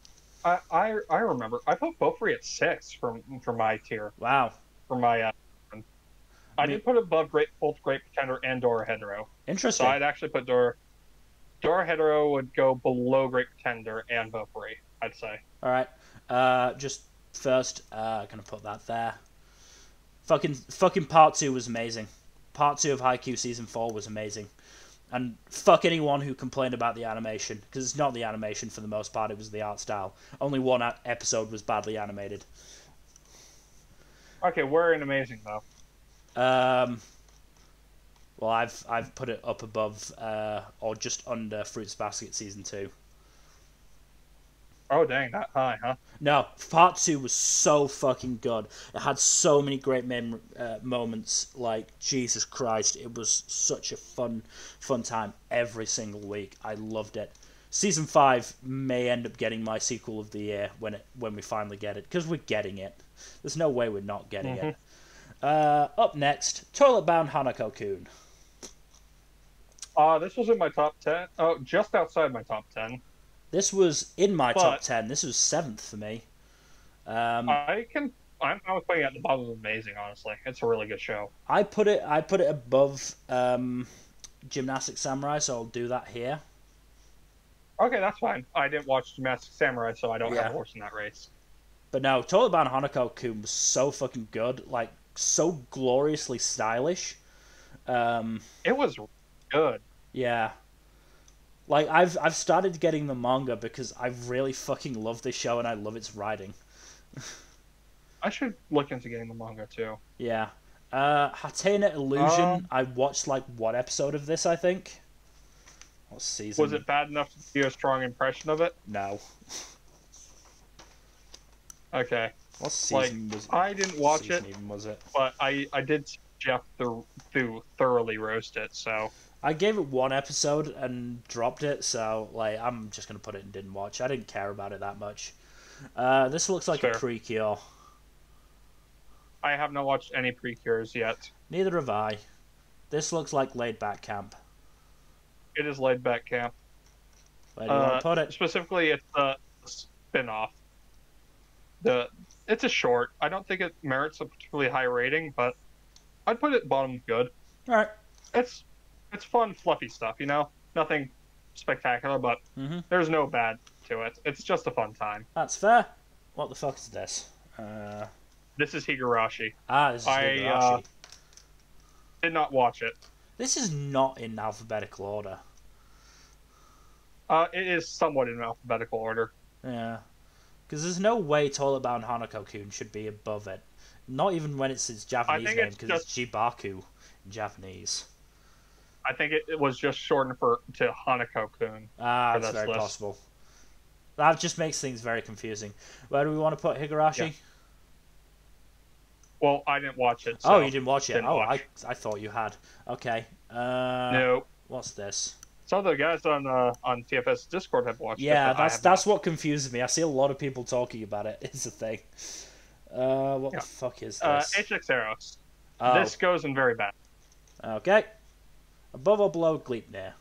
I remember. I put Beaufry at 6 for my tier. Wow. For my... I did put it above both Great Pretender and Dorohedoro. Interesting. So I'd actually put Dorohedoro would go below Great Pretender and Beaufry, I'd say. Alright. Just first, gonna put that there. Fucking Part 2 was amazing. Part 2 of Haikyuu Season 4 was amazing. And fuck anyone who complained about the animation, because it's not the animation for the most part, it was the art style. Only one episode was badly animated. Okay, we're in amazing, though. Well, I've put it up above or just under Fruits Basket Season 2. Oh, dang, that high, huh? No, Part 2 was so fucking good. It had so many great moments. Like, Jesus Christ, it was such a fun time every single week. I loved it. Season 5 may end up getting my sequel of the year when we finally get it, because we're getting it. There's no way we're not getting it. Up next, Toilet Bound Hanako-kun. This was in my top 10. Oh, just outside my top 10. This was in my top 10. This was 7th for me. I'm putting it at the bottom of Amazing, honestly. It's a really good show. I put it above Gymnastic Samurai, so I'll do that here. Okay, that's fine. I didn't watch Gymnastic Samurai, so I don't have a horse in that race. But no, Toilet Bound Hanako-kun was so fucking good. Like, so gloriously stylish. It was good. Yeah. Like, I've started getting the manga because I really fucking love this show and I love its writing. I should look into getting the manga too. Yeah. Hatena Illusion, I watched like one episode of this, I think. What season? Was it bad enough to give you a strong impression of it? No. Okay. What season was it? I didn't watch it, even was it? But I did see Jeff thoroughly roast it, so... I gave it one episode and dropped it, so like I'm just gonna put it and didn't watch. I didn't care about it that much. This looks like a Precure. I have not watched any Precures yet. Neither have I. This looks like Laid Back Camp. It is Laid Back Camp. Where do you want to put it? Specifically, it's a spin-off. It's a short. I don't think it merits a particularly high rating, but I'd put it bottom good. All right. It's fun, fluffy stuff, you know? Nothing spectacular, but there's no bad to it. It's just a fun time. That's fair. What the fuck is this? This is Higurashi. This is Higurashi. I did not watch it. This is not in alphabetical order. It is somewhat in alphabetical order. Yeah. Because there's no way Toilet Bound Hanako-kun should be above it. Not even when it's its Japanese name, because it's Jibaku in Japanese. I think it was just shortened to Hanako-kun. That's very possible. That just makes things very confusing. Where do we want to put Higurashi? Yeah. Well, I didn't watch it. So you didn't watch it? I thought you had. Okay. No. What's this? Some of the guys on TFS Discord have watched it. Yeah, that's what confuses me. I see a lot of people talking about it. It's a thing. What the fuck is this? HX Eros. Oh. This goes in very bad. Okay. Above or below Gleipnir?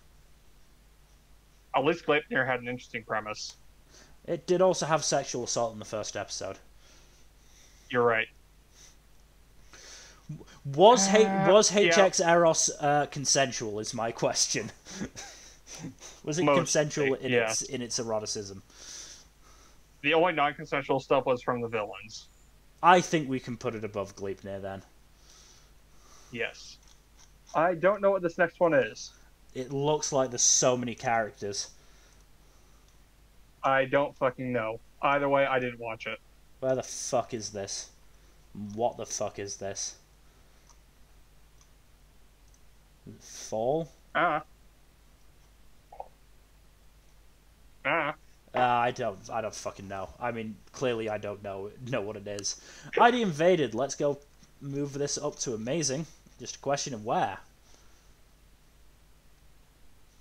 At least Gleipnir had an interesting premise. It did also have sexual assault in the first episode. You're right. Was HX Eros consensual? Is my question. Was it consensual in its eroticism? The only non-consensual stuff was from the villains. I think we can put it above Gleipnir then. Yes. I don't know what this next one is. It looks like there's so many characters. I don't fucking know. Either way, I didn't watch it. Where the fuck is this? What the fuck is this? Fall? I don't fucking know. I mean, clearly I don't know what it is. ID Invaded. Let's go move this up to Amazing. Just a question of where.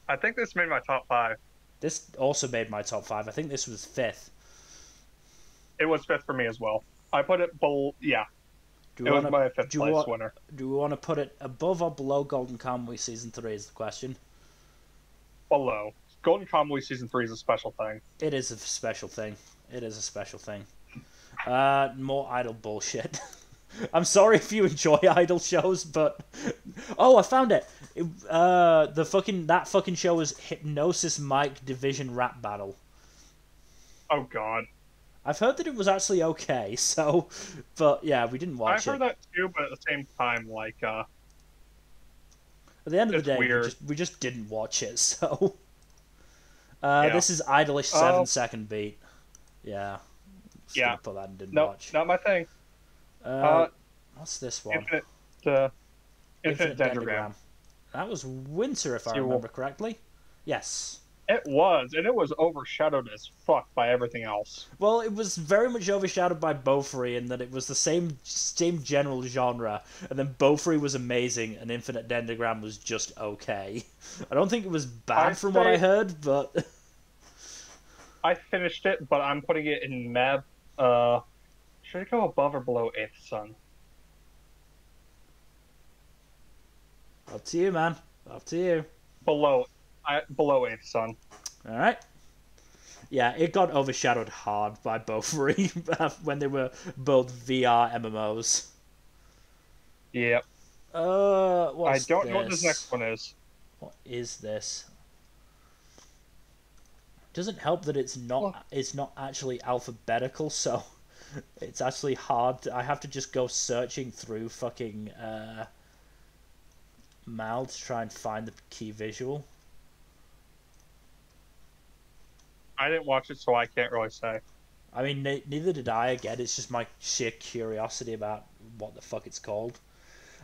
I think this made my top 5. This also made my top 5. I think this was 5th. It was 5th for me as well. I put it below. Yeah. It was my 5th place winner. Do we want to put it above or below Golden Kamuy Season 3 is the question? Below. Golden Kamuy Season 3 is a special thing. It is a special thing. More idle bullshit. I'm sorry if you enjoy idle shows, but... Oh, I found it! That fucking show was Hypnosis Mike Division Rap Battle. Oh, God. I've heard that it was actually okay, so... But, yeah, we didn't watch it. I've heard that too, but at the same time, like, At the end of the day, we just didn't watch it, so... This is Idolish 7-second beat. Yeah. Just gonna put that and didn't watch. Not my thing. What's this one? Infinite Dendrogram. That was winter, if I remember correctly. Yes. It was, and it was overshadowed as fuck by everything else. Well, it was very much overshadowed by Beaufry in that it was the same general genre, and then Beaufry was amazing, and Infinite Dendrogram was just okay. I don't think it was bad from what I heard, but... I finished it, but I'm putting it in Meb. Should it go above or below 8th Sun? Up to you, man. Up to you. Below 8th Sun. Alright. Yeah, it got overshadowed hard by Beaufry when they were both VR MMOs. Yep. What's I don't know what this next one is. What is this? Doesn't help that it's not actually alphabetical, so it's actually hard. I have to just go searching through fucking Mal to try and find the key visual. I didn't watch it, so I can't really say. I mean, neither did I. Again, it's just my sheer curiosity about what the fuck it's called.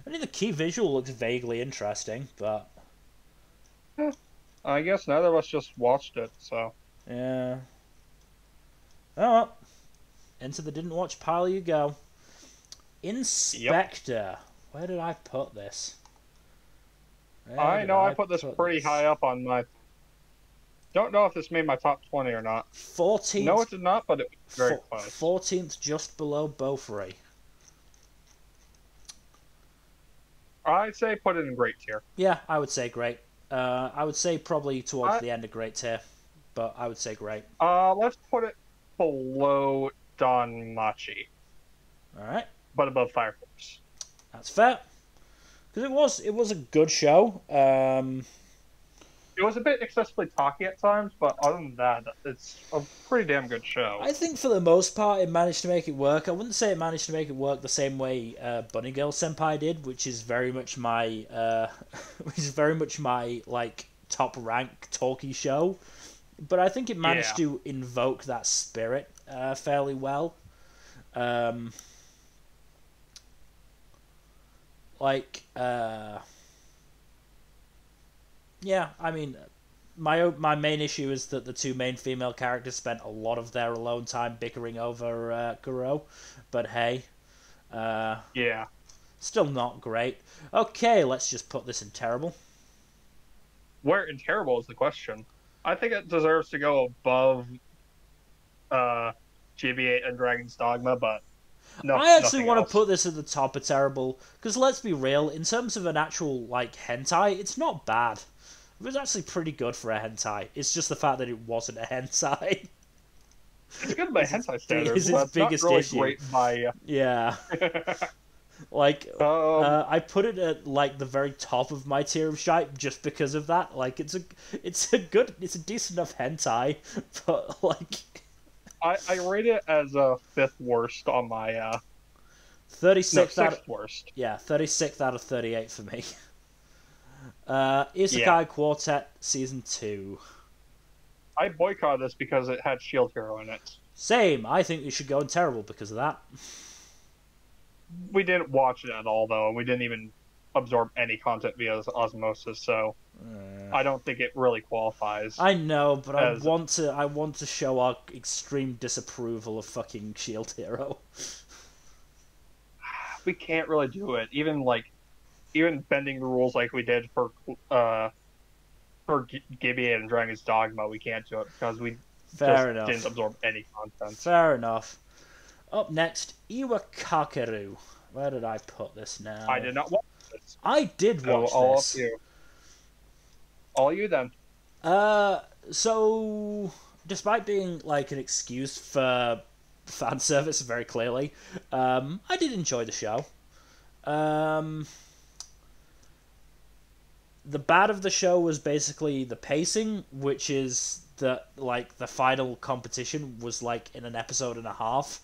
I mean, the key visual looks vaguely interesting, but... I guess neither of us just watched it, so... Yeah. Oh, well. Into the didn't watch pile you go. Inspector. Yep. Where did I put this? I know I put this pretty high up on my... Don't know if this made my top 20 or not. 14th. No, it did not, but it was very close. 14th, just below Beaufry. I'd say put it in great tier. Yeah, I would say great. I would say probably towards the end of great tier, but I would say great. Let's put it below Danmachi. Alright. But above Fire Force. That's fair. Because it was a good show. It was a bit excessively talky at times, but other than that, it's a pretty damn good show. I think for the most part, it managed to make it work. I wouldn't say it managed to make it work the same way Bunny Girl Senpai did, which is very much my, like top rank talky show. But I think it managed to invoke that spirit fairly well. Yeah, I mean, my main issue is that the two main female characters spent a lot of their alone time bickering over Kuro, but hey, yeah, still not great. Okay, let's just put this in terrible. Where in terrible is the question. I think it deserves to go above GB8 and Dragon's Dogma, but no, I actually want to put this at the top of terrible, because let's be real, in terms of an actual, like, hentai, it's not bad. It was actually pretty good for a hentai. It's just the fact that it wasn't a hentai. It's good by hentai standards. It's its biggest not really issue. Great by, Yeah. Like, I put it at, like, the very top of my tier of shite just because of that. Like, it's a decent enough hentai, but, like... I rate it as a 5th worst on my 36th worst. Yeah, 36th out of 38 for me. Isekai Quartet Season 2. I boycotted this because it had Shield Hero in it. Same. I think you should go in terrible because of that. We didn't watch it at all, though, and we didn't even absorb any content via osmosis, so I don't think it really qualifies. I know, but I want to show our extreme disapproval of fucking Shield Hero. We can't really do it. Even bending the rules like we did for Gibi and Dragon's Dogma, we can't do it because we didn't absorb any content. Fair enough. Up next, Iwakakeru. Where did I put this now? I did not watch this. I did watch this. All you then. So, despite being like an excuse for fan service, very clearly, I did enjoy the show. The bad of the show was basically the pacing, which is that like the final competition was like in an episode and a half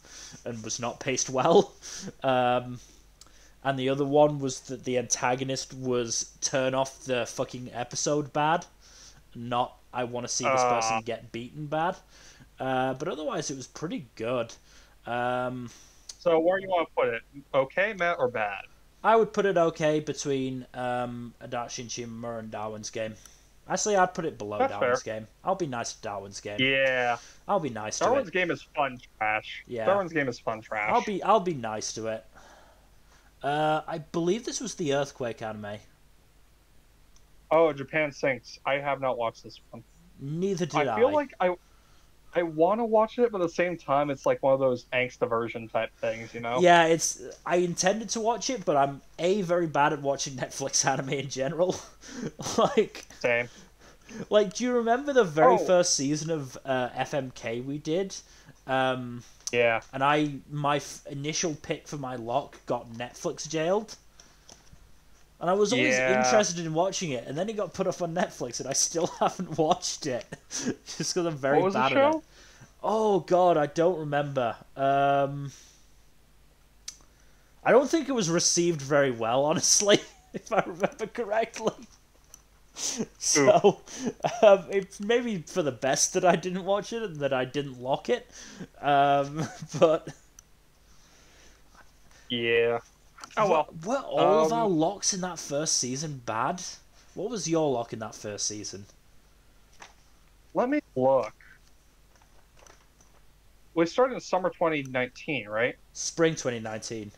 and was not paced well. And the other one was that the antagonist was turn off the fucking episode bad, not I want to see this person get beaten bad. But otherwise it was pretty good. So where do you want to put it? Okay, Matt, or bad? I would put it okay between Adachi Shimura and Darwin's Game. Actually, I'd put it below Darwin's Game. I'll be nice to Darwin's Game. Yeah. I'll be nice to it. Darwin's Game is fun trash. Yeah. Darwin's Game is fun trash. I'll be nice to it. I believe this was the Earthquake anime. Oh, Japan Sinks. I have not watched this one. Neither did I. I feel like I want to watch it, but at the same time, it's like one of those angst aversion type things, you know? Yeah, I intended to watch it, but I'm very bad at watching Netflix anime in general. Like, same. Like, do you remember the very first season of FMK we did? Yeah. And my initial pick for my lock got Netflix jailed. And I was always interested in watching it, and then it got put up on Netflix, and I still haven't watched it. Just because I'm very bad at it. Oh, God, I don't remember. I don't think it was received very well, honestly, if I remember correctly. So, it's maybe for the best that I didn't watch it, and that I didn't lock it. But... Yeah. Oh, well. Were all of our locks in that first season bad? What was your lock in that first season? Let me look. We started in summer 2019, right? Spring 2019.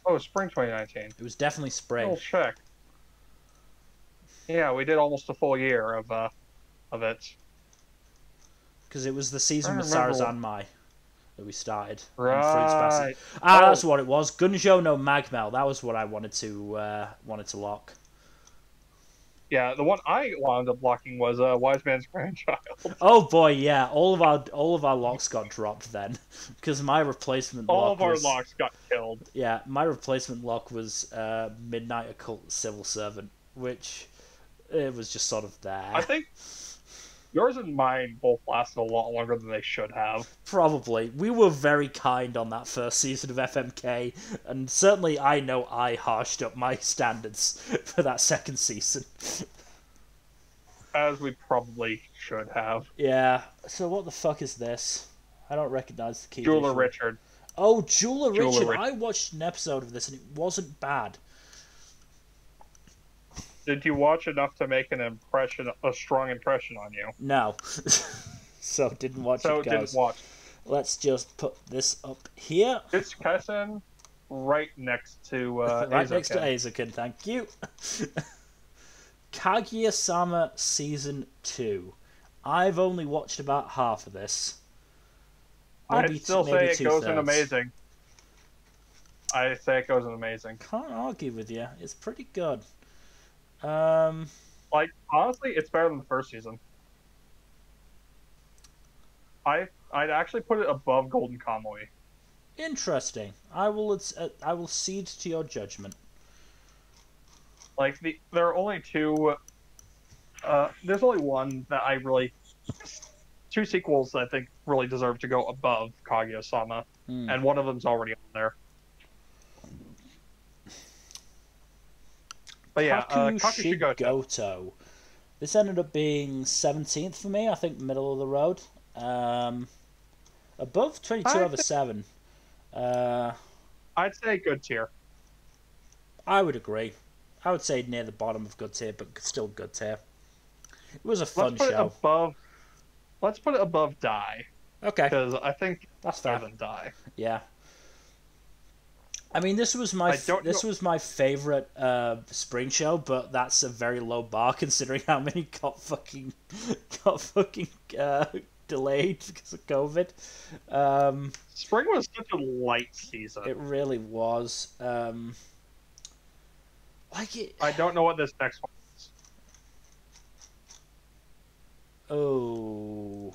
Oh, spring 2019. It was definitely spring. I'll check. Yeah, we did almost a full year of it. Because it was the season with Sarazanmai that we started. Right. That's what it was. Gunjo no Magmel. That was what I wanted to lock. Yeah, the one I wound up locking was Wise Man's Grandchild. Oh boy, yeah. All of our locks got dropped then, because my replacement lock all of our locks got killed. Yeah, my replacement lock was Midnight Occult Civil Servant, which it was just sort of there. I think yours and mine both lasted a lot longer than they should have. Probably. We were very kind on that first season of FMK, and certainly I know I harshed up my standards for that second season. As we probably should have. Yeah, so what the fuck is this? I don't recognize the key. Jeweler Richard. Oh, Jeweler Richard. I watched an episode of this and it wasn't bad. Did you watch enough to make a strong impression on you? No. So didn't watch it, guys. Didn't watch. Let's just put this up here. It's Kessen right next to right next to Azuken, thank you. Kaguya-sama Season 2. I've only watched about half of this. I'd still say it goes in amazing. I say it goes in amazing. Can't argue with you. It's pretty good. Like, honestly, it's better than the first season. I'd actually put it above Golden Kamuy. Interesting. I will cede to your judgment. Like, there are only two... there's only one that I really... Two sequels that I think really deserve to go above Kaguya-sama. And one of them's already on there. But yeah, Kakushigoto. This ended up being 17th for me. I think middle of the road. Above 22/7. I'd say good tier. I would agree. I would say near the bottom of good tier, but still good tier. It was a fun show. Let's put it above Die. Okay. Because I think that's fair. Better than Die. Yeah. I mean, this was my favorite spring show, but that's a very low bar considering how many got fucking delayed because of COVID. Spring was such a light season. It really was. I don't know what this next one is. Oh.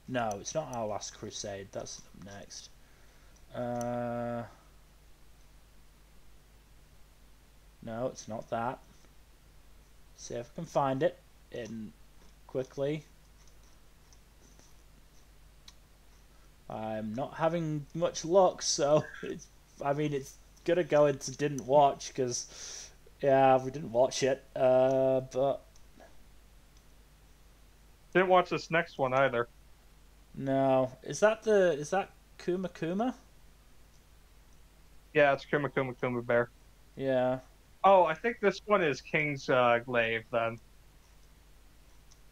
No, it's not Our Last Crusade. That's next. No, it's not that. See if I can find it quickly. I'm not having much luck, so it's gonna go into didn't watch because yeah, we didn't watch it. But didn't watch this next one either. No, is that Kuma Kuma? Yeah, it's Kuma Kuma Kuma Bear. Yeah. Oh, I think this one is King's Glaive then,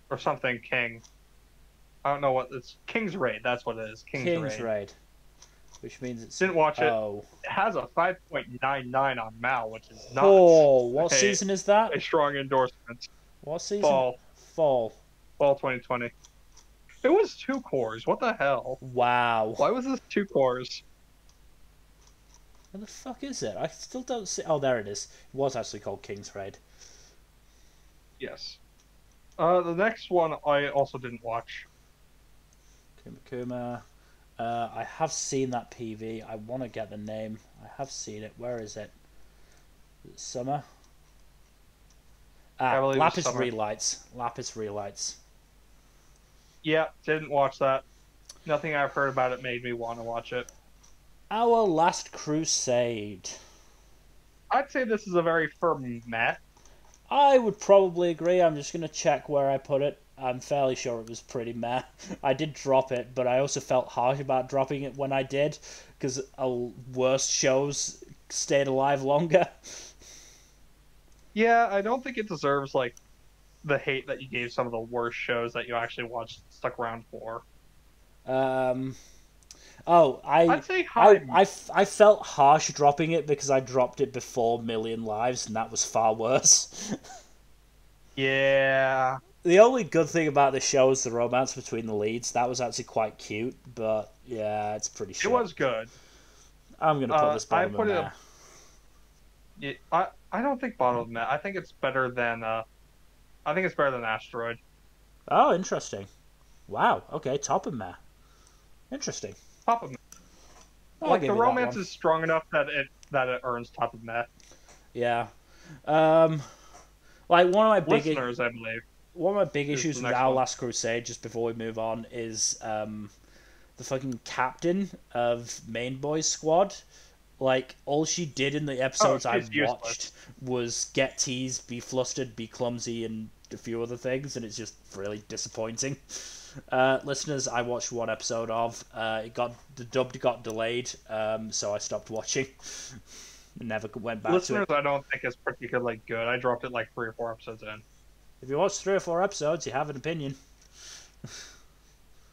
or something King. I don't know what it's. King's Raid. That's what it is. King's Raid. Which means it's... Didn't watch it. Oh. It has a 5.99 on Mal, which is not Oh, what season is that? a strong endorsement. What season? Fall. Fall 2020. It was 2 cores. What the hell? Wow. Why was this 2 cores? Where the fuck is it? I still don't see... Oh, there it is. It was actually called King's Raid. Yes. The next one I also didn't watch. Kuma Kuma. I have seen that PV. I want to get the name. I have seen it. Where is it? Is it Summer? Ah, Lapis Relights. Lapis Relights. Yeah, didn't watch that. Nothing I've heard about it made me want to watch it. Our Last Crusade. I'd say this is a very firm meh. I would probably agree. I'm just going to check where I put it. I'm fairly sure it was pretty meh. I did drop it, but I also felt harsh about dropping it when I did, because worse shows stayed alive longer. Yeah, I don't think it deserves, like, the hate that you gave some of the worst shows that you actually watched stuck around for. I'd say I felt harsh dropping it because I dropped it before Million Lives, and that was far worse. Yeah. The only good thing about the show is the romance between the leads. That was actually quite cute, but yeah, it's pretty shit. It was good. I'm gonna put this bottom of there. Yeah, I don't think bottom of Met. I think it's better than Asteroid. Oh, interesting. Wow. Okay, top of Met. Interesting. Top of Met. Like the romance is strong enough that it earns top of Met. Yeah. Like one of my big listeners, I believe. One of my big issues with Our Last Crusade, just before we move on, is the fucking captain of Main Boy's squad. Like, all she did in the episodes I watched was get teased, be flustered, be clumsy, and a few other things, and it's just really disappointing. Listeners, I watched one episode of. The dub got delayed, so I stopped watching. Never went back Listeners, to it. I don't think it's particularly good. I dropped it like 3 or 4 episodes in. If you watch 3 or 4 episodes, you have an opinion.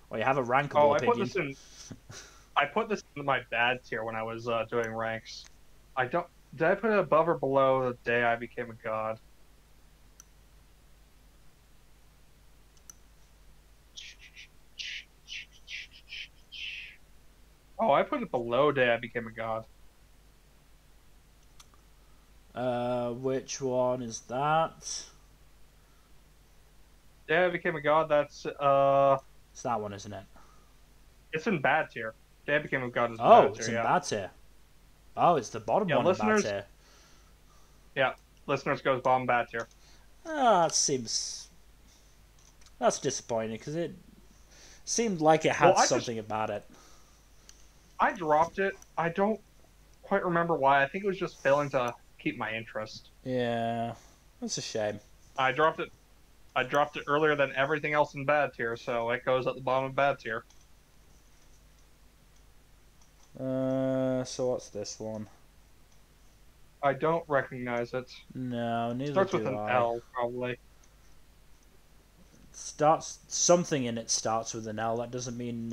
Or you have a rankable opinion. I put this in my bad tier when I was doing ranks. Did I put it above or below the day I became a god? Oh, I put it below day I became a god. Which one is that? Day I became a god, that's It's that one, isn't it? It's in bad tier. Day I became a god is in bad tier. Oh, it's in bad tier. Oh, it's the bottom one in bad tier. Yeah, listeners goes bottom bad tier. That seems... That's disappointing, because it seemed like it had something about it. I dropped it. I don't quite remember why. I think it was just failing to keep my interest. Yeah, that's a shame. I dropped it earlier than everything else in bad tier, so it goes at the bottom of bad tier. So what's this one? I don't recognize it. No, neither do I. Starts with an L, probably. Something in it starts with an L. That doesn't mean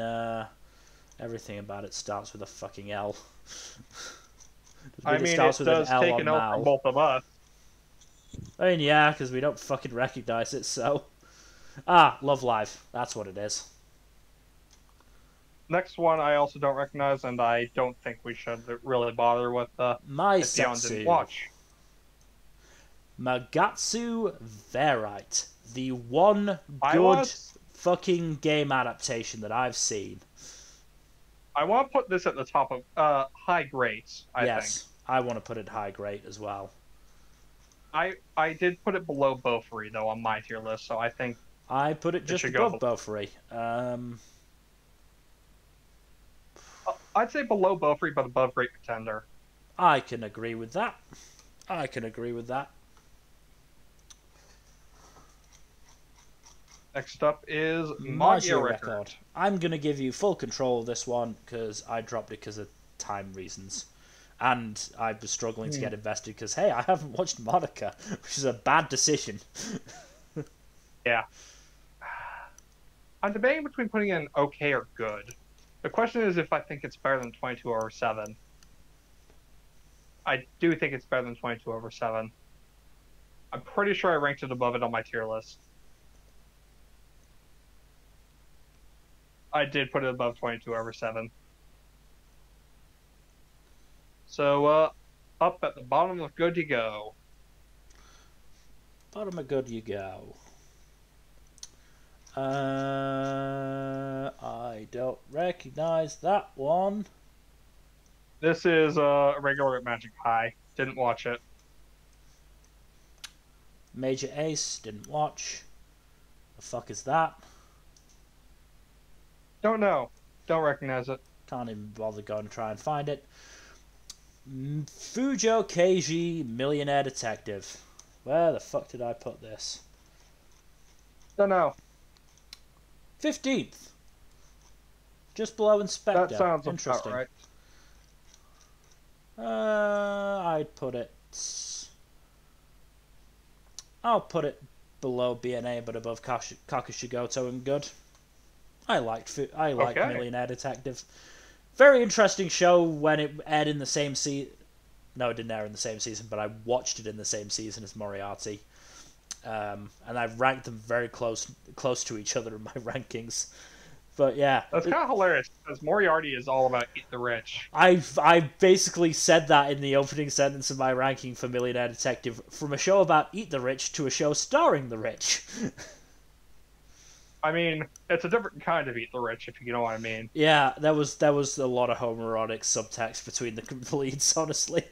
everything about it starts with a fucking L. I mean, it does take an L from both of us. I mean, yeah, because we don't fucking recognize it, so... Ah, Love Live. That's what it is. Next one I also don't recognize, and I don't think we should really bother with Maisetsu. Didn't watch. Magatsu Verite. The one good fucking game adaptation that I've seen. I want to put this at the top of high grades, I think. Yes, I want to put it high grade as well. I did put it below Beaufry, though, on my tier list, so I think... I put it just above Beaufry. I'd say below Beaufry, but above Great Pretender. I can agree with that. Next up is Magia Record. I'm going to give you full control of this one, because I dropped it because of time reasons. And I was struggling to get invested because, hey, I haven't watched Monica, which is a bad decision. Yeah. I'm debating between putting in okay or good. The question is if I think it's better than 22 over 7. I do think it's better than 22 over 7. I'm pretty sure I ranked it above it on my tier list. I did put it above 22 over 7. So, up at the bottom of good you go. Bottom of good you go. I don't recognize that one. This is a regular Magic High. Didn't watch it. Major Ace, didn't watch. The fuck is that? Don't know. Don't recognize it. Can't even bother going and try and find it. Fujo Keiji, Millionaire Detective. Where the fuck did I put this? Don't know. 15th. Just below Inspector. That sounds interesting. About right. I'd put it... I'll put it below BNA but above Kakushigoto and good. I liked okay. Millionaire Detective. Very interesting show when it aired in the same season. No, it didn't air in the same season, but I watched it in the same season as Moriarty. And I've ranked them very close to each other in my rankings. But yeah, that's kind of hilarious because Moriarty is all about eat the rich. I basically said that in the opening sentence of my ranking for Millionaire Detective, from a show about eat the rich to a show starring the rich. I mean, it's a different kind of eat the rich, if you know what I mean. Yeah, there was a lot of homoerotic subtext between the leads, honestly.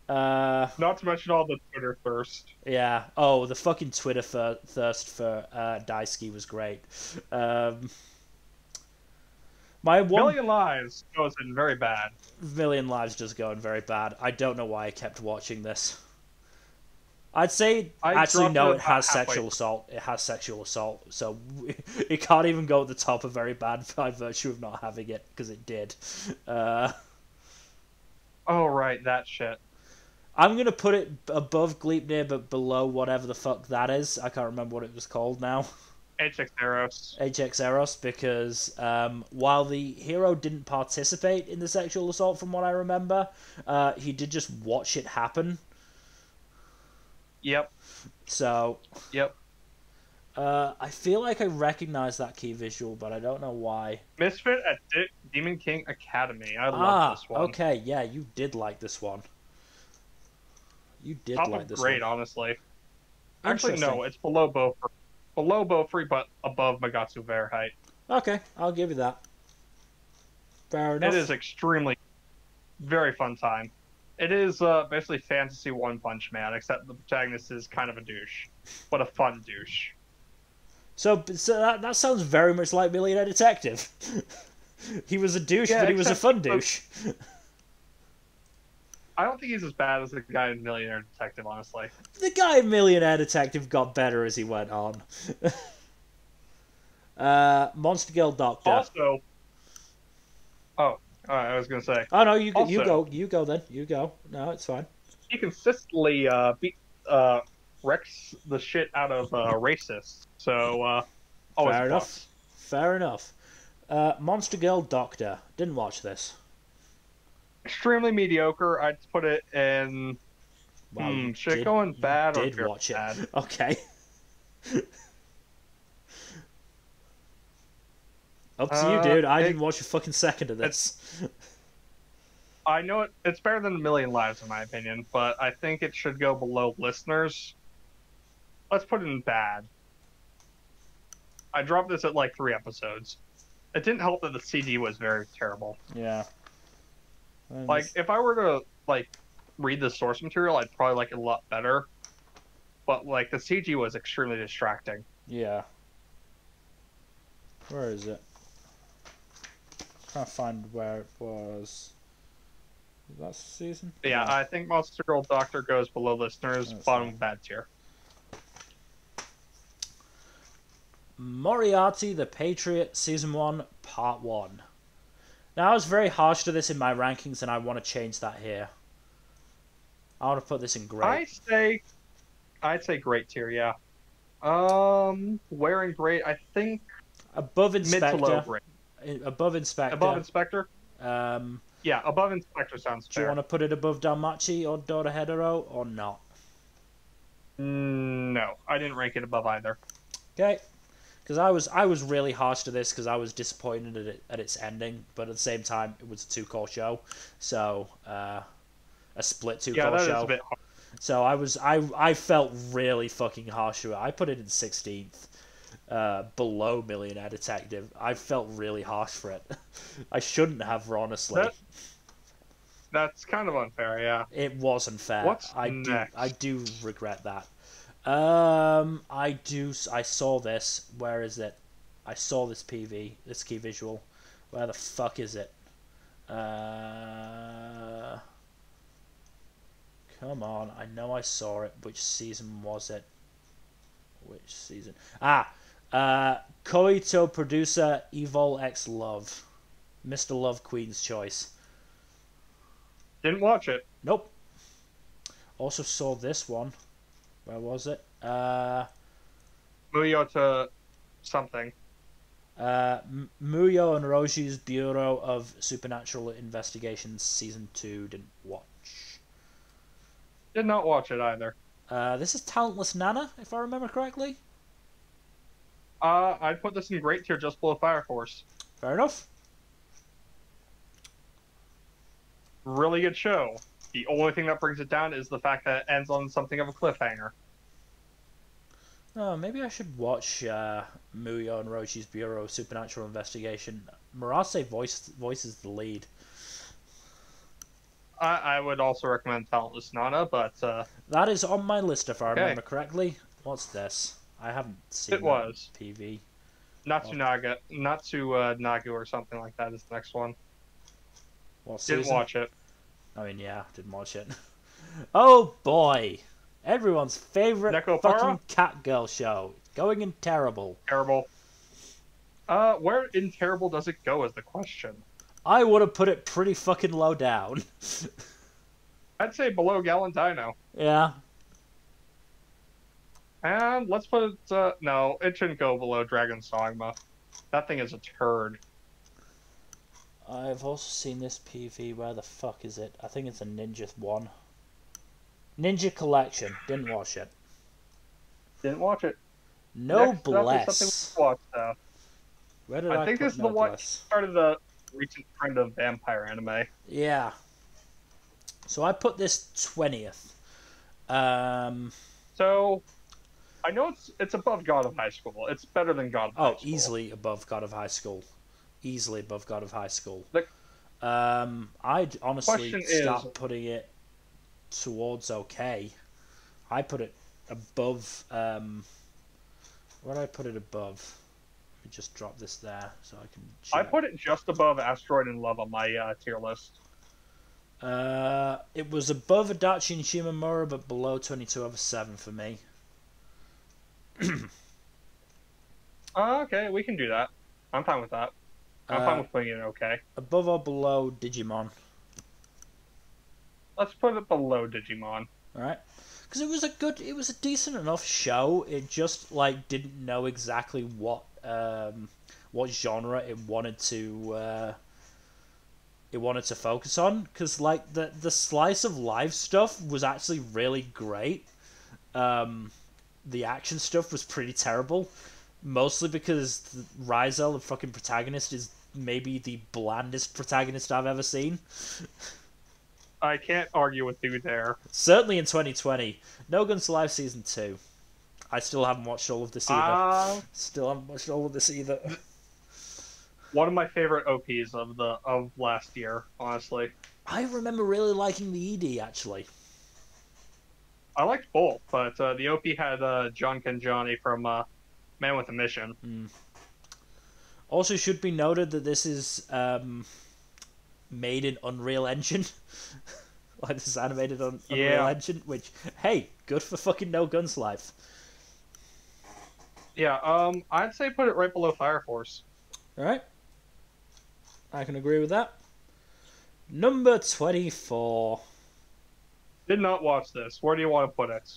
Not to mention all the Twitter thirst. Yeah. Oh, the fucking Twitter thirst for Daisuke was great. Million Lives goes in very bad. Million Lives does go in very bad. I don't know why I kept watching this. I'd say actually no. It has sexual assault. It has sexual assault, so it can't even go at the top of very bad by virtue of not having it because it did. Oh right, that shit. I'm gonna put it above Gleipnir, but below whatever the fuck that is. I can't remember what it was called now. HX Eros. HX Eros, because while the hero didn't participate in the sexual assault, from what I remember, he did just watch it happen. Yep. So. Yep. I feel like I recognize that key visual, but I don't know why. Misfit at Demon King Academy. I love this one. Okay, yeah, you did like this one. You did Top like of this great, one. Honestly. Actually, no, it's below Beaufrey, but above Magatsu Verheit. Okay, I'll give you that. Fair enough. It is extremely, very fun time. It is basically Fantasy One Punch Man, except the protagonist is kind of a douche, but a fun douche. So that sounds very much like Millionaire Detective. He was a douche, but he was a fun douche. I don't think he's as bad as the guy in Millionaire Detective, honestly. The guy in Millionaire Detective got better as he went on. Monster Girl Doctor. Also, I was gonna say. Oh no, you go then. You go. No, it's fine. He consistently wrecks the shit out of racists. So, fair enough. Fair enough. Monster Girl Doctor. Didn't watch this. Extremely mediocre. I'd put it in. Wow, should it go in bad or did watch bad? It? Okay. Up to you, dude. I didn't watch a fucking second of this. I know it's better than A Million Lives in my opinion, but I think it should go below Listeners. Let's put it in bad. I dropped this at like 3 episodes. It didn't help that the CD was very terrible. Yeah. Like, if I were to, like, read the source material, I'd probably like it a lot better. But, like, the CG was extremely distracting. Yeah. Where is it? Can't find where it was. Last season? Yeah, I think Monster Girl Doctor goes below Listeners, bottom bad tier. Moriarty the Patriot, Season 1, Part 1. Now, I was very harsh to this in my rankings, and I want to change that here. I want to put this in great. I'd say great tier, yeah. Wearing great, I think Above Inspector. Mid to low grade. Above Inspector. Above Inspector? Yeah, above Inspector sounds fair. Do you want to put it above Danmachi or Dorohedoro or not? No, I didn't rank it above either. Okay. Because I was really harsh to this because I was disappointed at its ending, but at the same time it was a 2-core show, so a split 2-core show. Is a bit hard. So I felt really fucking harsh to it. I put it in 16th, below Millionaire Detective. I felt really harsh for it. I shouldn't have, honestly. That's kind of unfair, yeah. It was unfair. What's next? I do regret that. I saw this. Where is it? I saw this PV, this key visual. Where the fuck is it? Come on, I know I saw it. Which season was it? Which season? Koito producer Evil X Love. Mr. Love Queen's Choice. Didn't watch it. Nope. Also saw this one. Where was it? Muyo to something. Muyo and Roji's Bureau of Supernatural Investigations Season 2. Didn't watch. Did not watch it either. This is Talentless Nana, if I remember correctly. I'd put this in great tier just below Fire Force. Fair enough. Really good show. The only thing that brings it down is the fact that it ends on something of a cliffhanger. Oh, maybe I should watch Muyo and Roshi's Bureau of Supernatural Investigation. Murase voices the lead. I would also recommend Talentless Nana, but... that is on my list, if I remember correctly. What's this? I haven't seen it. Was PV. Natsunaga, Nagu or something like that is the next one. What Didn't watch it. I mean, yeah, didn't watch it. Oh boy! Everyone's favorite fucking Catgirl show. It's going in terrible. Terrible. Where in terrible does it go is the question. I would have put it pretty fucking low down. I'd say below Galantino. Yeah. And let's put it... no, it shouldn't go below Dragon's Dogma. That thing is a turd. I've also seen this PV. Where the fuck is it? I think it's a Ninja one. Ninja Collection. Didn't watch it. Didn't watch it. Noblesse. Where did I think this is the one started the recent trend of vampire anime. Yeah. So I put this 20th. So I know it's above God of High School. It's better than God of High School. Oh, easily above God of High School. Easily above God of High School. I'd honestly start putting it towards okay. I put it above. Where did I put it above? Let me just drop this there so I can check. I put it just above Asteroid in Love on my tier list. It was above Adachi and Shimamura, but below 22/7 for me. Okay, we can do that. I'm fine with that. I'm fine with putting it in okay. Above or below Digimon? Let's put it below Digimon. Alright. Because it was a decent enough show. It just, like, didn't know exactly what genre it wanted to focus on. Because, like, the slice of life stuff was actually really great. The action stuff was pretty terrible. Mostly because Rizel, the fucking protagonist, is maybe the blandest protagonist I've ever seen. I can't argue with you there. Certainly in 2020. No Guns Live Season 2. I still haven't watched all of this either. One of my favorite OPs of last year, honestly. I remember really liking the ED, actually. I liked both, but the OP had John Kanjani from Man with a Mission. Also, should be noted that this is made in Unreal Engine. Like, this is animated on Unreal Engine, which, hey, good for fucking No Guns Life. Yeah, I'd say put it right below Fire Force. Alright. I can agree with that. Number 24. Did not watch this. Where do you want to put it?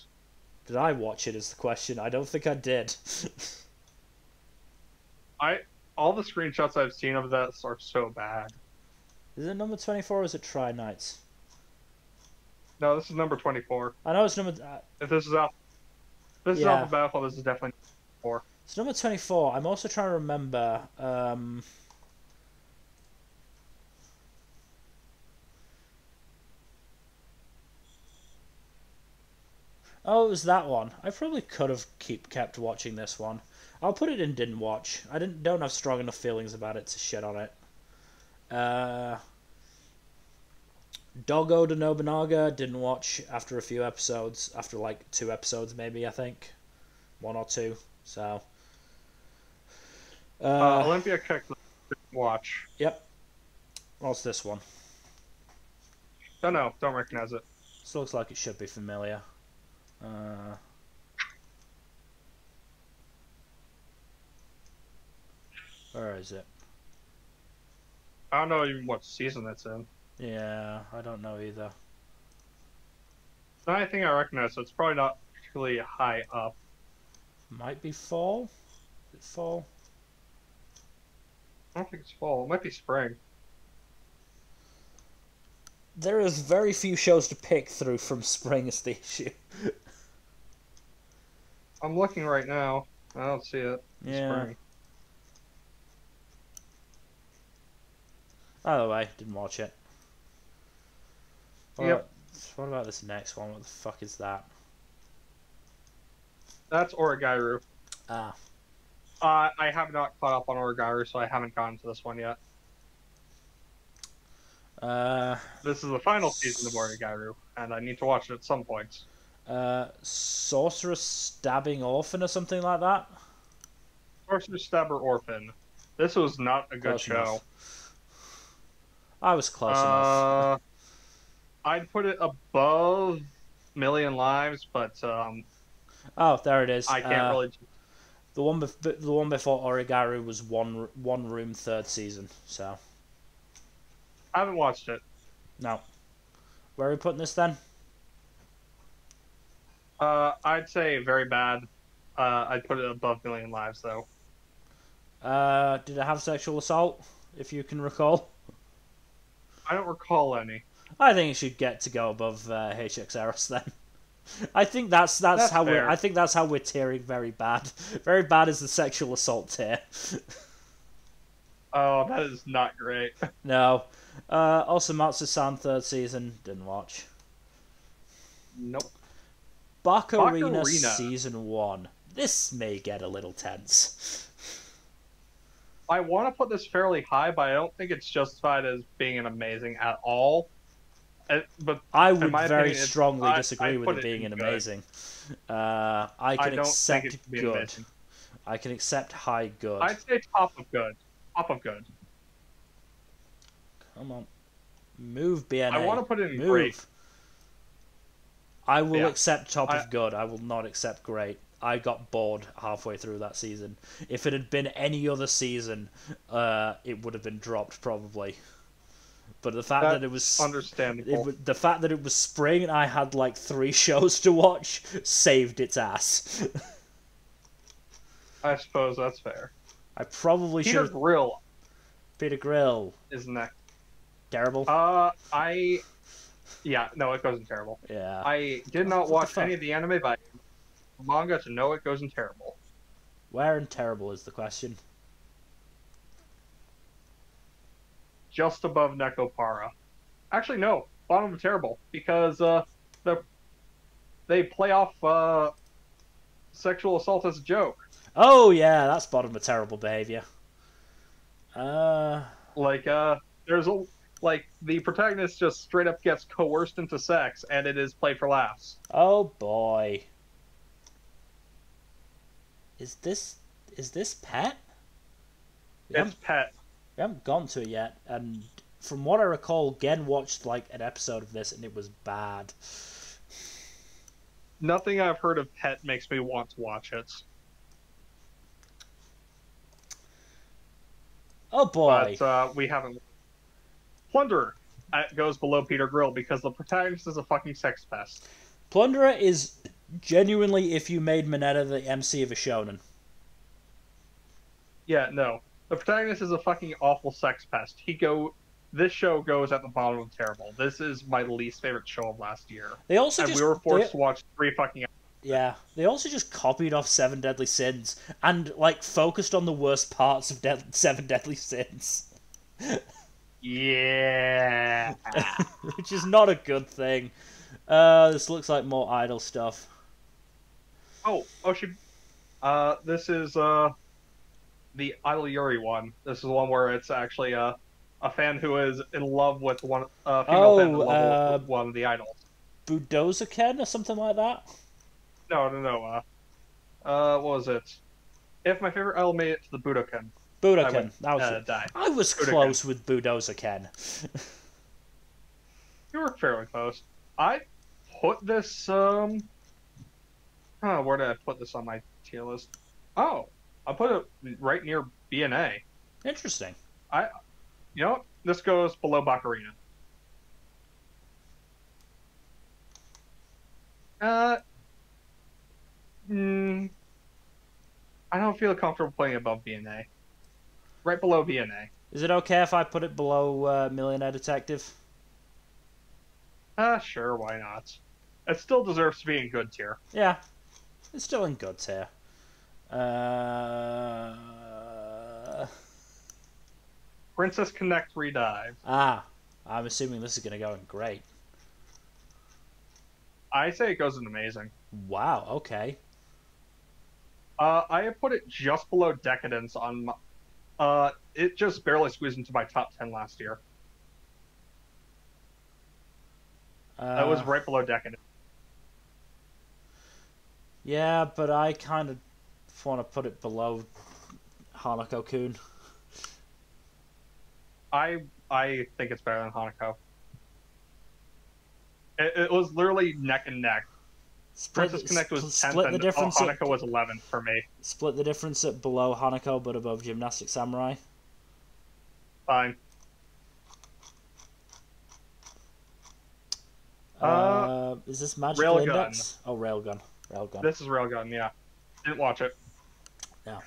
Did I watch it is the question. I don't think I did. All the screenshots I've seen of that are so bad. Is it number 24 or is it Try Nights? No, this is number 24. I know it's number... if this is alphabetical, this is definitely 24. It's number 24. I'm also trying to remember... Oh, it was that one. I probably could have kept watching this one. I'll put it in didn't watch. I don't have strong enough feelings about it to shit on it. Doggo de Nobunaga didn't watch after a few episodes. After like 2 episodes maybe, I think. 1 or 2. So... Olympia kicked watch. Yep. What's this one? Don't recognize it. This looks like it should be familiar. Where is it? I don't know even what season it's in. Yeah, I don't know either. It's not anything I recognize, so it's probably not particularly high up. Might be fall? Is it fall? I don't think it's fall. It might be spring. There is very few shows to pick through from spring is the issue. I'm looking right now. I don't see it. Yeah. Spring. Either way, didn't watch it. Yep. What about this next one? What the fuck is that? That's Origairu. Ah. I have not caught up on Origairu, so I haven't gotten to this one yet. This is the final season of Origairu, and I need to watch it at some point. Sorceress Stabbing Orphan or something like that? Sorceress Stabber Orphan. This was not a good Close show. enough. I was close enough. I'd put it above Million Lives, but oh, there it is. I can't really. The one before Origairu was one room 3rd season. So I haven't watched it. No. Where are we putting this then? I'd say very bad. I'd put it above Million Lives though. Did it have sexual assault? If you can recall. I don't recall any. I think it should get to go above HX Eros then. I think that's how fair. I think that's how we're tiering very bad. Very bad is the sexual assault tier. Oh, that is not great. No. Osamatsu-san 3rd season, didn't watch. Nope. Baccarina season 1. This may get a little tense. I want to put this fairly high, but I don't think it's justified as being an amazing at all. But I would very strongly disagree with it being an amazing. I can accept good. I can accept high good. I'd say top of good. Top of good. Come on. Move, BNA. I want to put it in Move. great. I will accept top of good. I will not accept great. I got bored halfway through that season. If it had been any other season, it would have been dropped probably. But the fact that it was understandable. The fact that it was spring and I had like 3 shows to watch saved its ass. I suppose that's fair. I probably should. Peter Grill is next. Terrible. Yeah, no, it goes in terrible. Yeah. I did not watch any of the anime, but manga to know it goes in terrible. Where in terrible is the question? Just above Nekopara. Actually, no. Bottom of terrible. Because they play off sexual assault as a joke. Oh, yeah, that's bottom of terrible behavior. There's a... Like, the protagonist just straight up gets coerced into sex, and it is played for laughs. Oh, boy. Is this Pet? It's Pet. We haven't gone to it yet, and from what I recall, Gen watched, like, an episode of this, and it was bad. Nothing I've heard of Pet makes me want to watch it. Oh, boy. But, we haven't... Plunderer. goes below Peter Grill because the protagonist is a fucking sex pest. Plunderer is genuinely if you made Mineta the MC of a shonen. Yeah, no. The protagonist is a fucking awful sex pest. This show goes at the bottom of terrible. This is my least favorite show of last year. We were forced to watch 3 fucking episodes. Yeah, they also just copied off Seven Deadly Sins and like focused on the worst parts of Seven Deadly Sins. Yeah, which is not a good thing. This looks like more idle stuff. This is the Idol Yuri one. This is one where it's actually a fan who is in love with female fan in love with one of the idols. Budozaken or something like that. No. What was it? If my favorite idol made it to the Budokan. That was it. I was close with Budozaken. You were fairly close. I put this where did I put this on my tier list? Oh, I put it right near BNA. Interesting. You know what? This goes below Baccarina. I don't feel comfortable putting it above BNA. Right below BNA. Is it okay if I put it below Millionaire Detective? Sure, why not? It still deserves to be in good tier. Yeah, it's still in good tier. Princess Connect Redive. I'm assuming this is going to go in great. I say it goes in amazing. Wow, okay. I have put it just below Decadence on my, it just barely squeezed into my top 10 last year. That was right below Decadence. Yeah, but I kind of want to put it below Hanako-kun. I think it's better than Hanako. It was literally neck and neck. Princess Connect was 10th and Hanako was 11th for me. Split the difference at below Hanako but above Gymnastic Samurai. Fine. Is this Magical Railgun. Index? Oh, Railgun. This is Railgun, yeah. Didn't watch it. No.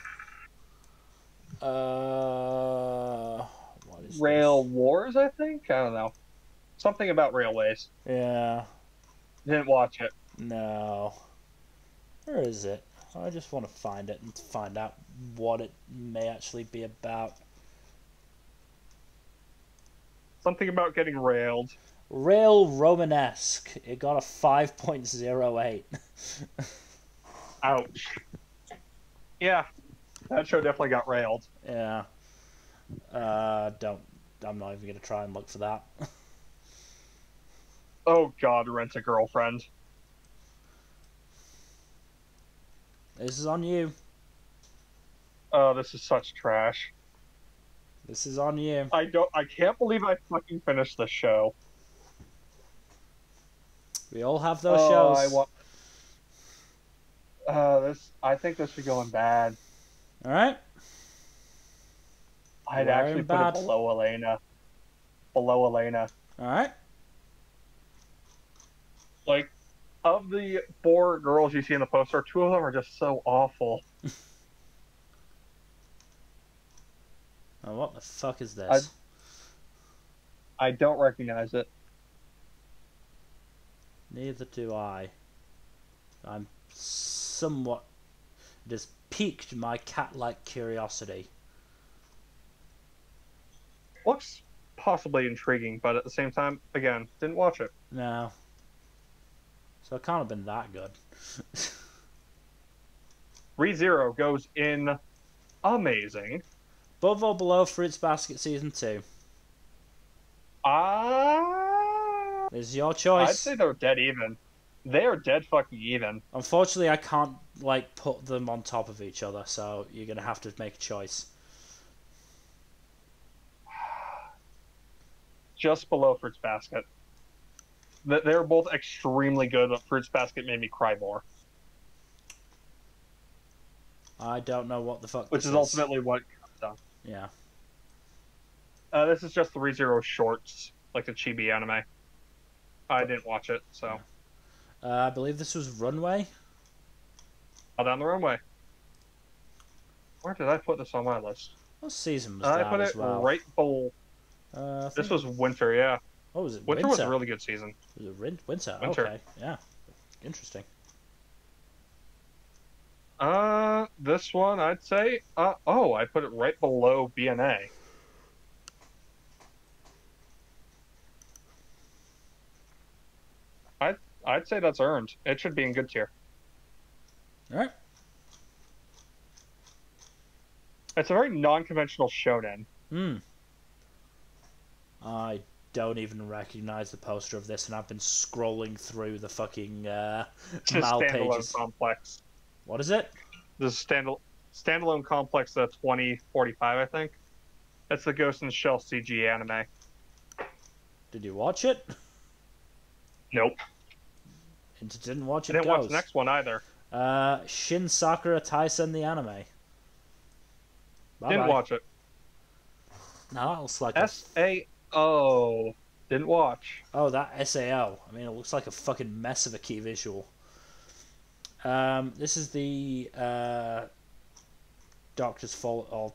What is Rail this? Wars, I think? I don't know. Something about railways. Yeah. Didn't watch it. No. Where is it? I just want to find it and find out what it may actually be about. Something about getting railed. Rail Romanesque. It got a 5.08. Ouch. Yeah. That show definitely got railed. Yeah. I'm not even going to try and look for that. Oh god, Rent a Girlfriend. This is on you. Oh, this is such trash. This is on you. I can't believe I fucking finished this show. We all have those shows. I think this is going bad. Alright. I'd actually put it below Elena. Below Elena. Alright. Like, of the 4 girls you see in the poster, 2 of them are just so awful. Oh, what the fuck is this? I don't recognize it. Neither do I. I'm somewhat... It has piqued my cat-like curiosity. Looks possibly intriguing, but at the same time, again, didn't watch it. No. So it can't have been that good. ReZero goes in amazing. Above or below Fruits Basket Season 2? This is your choice. I'd say they're dead even. They are dead fucking even. Unfortunately, I can't, like, put them on top of each other, so you're going to have to make a choice. Just below Fruits Basket. They're both extremely good, but Fruits Basket made me cry more. I don't know what the fuck Which this is ultimately what comes down. Yeah. This is just the ReZero shorts like the chibi anime. I didn't watch it, so. I believe this was Runway. Down the Runway. Where did I put this on my list? What season was I that put as it well? right below. This was winter, yeah. Oh, was it winter? Was a really good season. Was it winter? Winter. Okay, yeah. Interesting. This one, I'd say, oh, I put it right below BNA. I'd say that's earned. It should be in good tier. All right. It's a very non-conventional shonen. I don't even recognize the poster of this, and I've been scrolling through the fucking mal pages. Complex. What is it? This is standalone complex 2045, I think. That's the Ghost in the Shell CG anime. Did you watch it? Nope. And didn't watch it. I didn't watch the next one either. Shin Sakura Taisen the anime. Bye-bye. Didn't watch it. No, it looks like SAO. Didn't watch. Oh, that SAO. I mean, it looks like a fucking mess of a key visual. This is the Doctor's Fall, or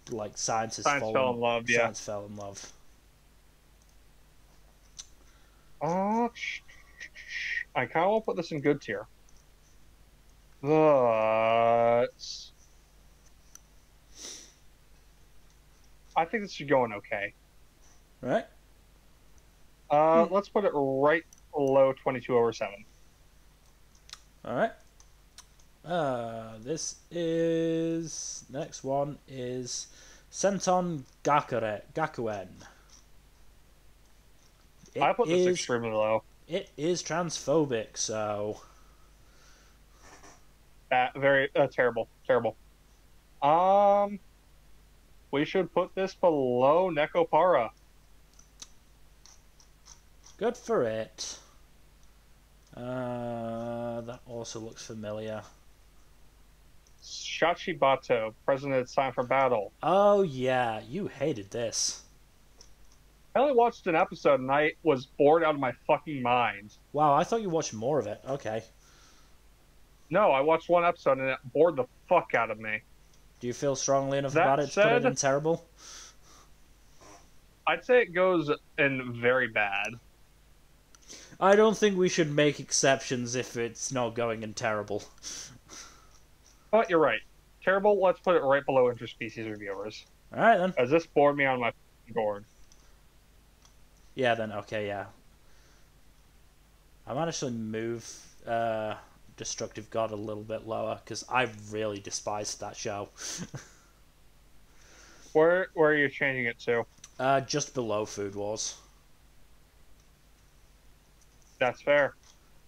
like Science fell in love. Yeah. Science fell in love. I kind of want to put this in good tier. But I think this should go in okay. Right? Let's put it right below 22/7. Alright. Next one is Senton Gakuen. I put this extremely low. It is transphobic, so... Very terrible. We should put this below Nekopara. Good for it. That also looks familiar. Shachibato, President's Time for Battle. Oh yeah, you hated this. I only watched an episode and I was bored out of my fucking mind. Wow, I thought you watched more of it. Okay. No, I watched one episode and it bored the fuck out of me. Do you feel strongly enough about it to put it in terrible? I'd say it goes in very bad. I don't think we should make exceptions if it's not going in terrible. But you're right. Terrible, let's put it right below interspecies reviewers. Alright then. As this bored me on my board. Yeah, then, okay, yeah. I might actually move Destructive God a little bit lower, because I really despised that show. Where are you changing it to? Just below Food Wars. That's fair.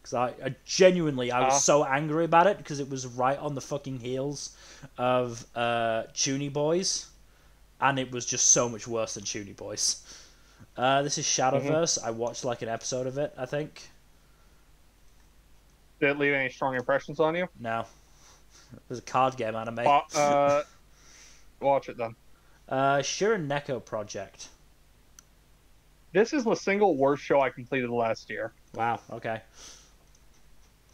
Because I genuinely, I was so angry about it, because it was right on the fucking heels of Toonie Boys, and it was just so much worse than Toonie Boys. This is Shadowverse. I watched like an episode of it, I think. Did it leave any strong impressions on you? No. It was a card game anime. Watch it then. Shirin Neko Project. This is the single worst show I completed last year. Wow, okay.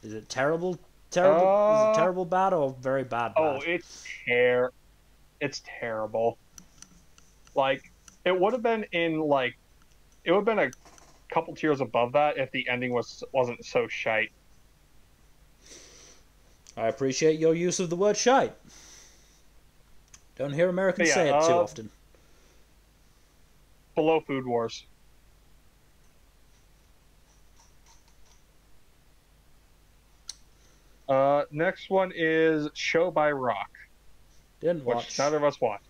Is it terrible? Is it terrible bad or very bad? Oh, it's terrible. Like, it would have been a couple tiers above that if the ending wasn't so shite. I appreciate your use of the word shite. Don't hear Americans say it too often. Below Food Wars. Next one is Show by Rock. Didn't watch. Which neither of us watched.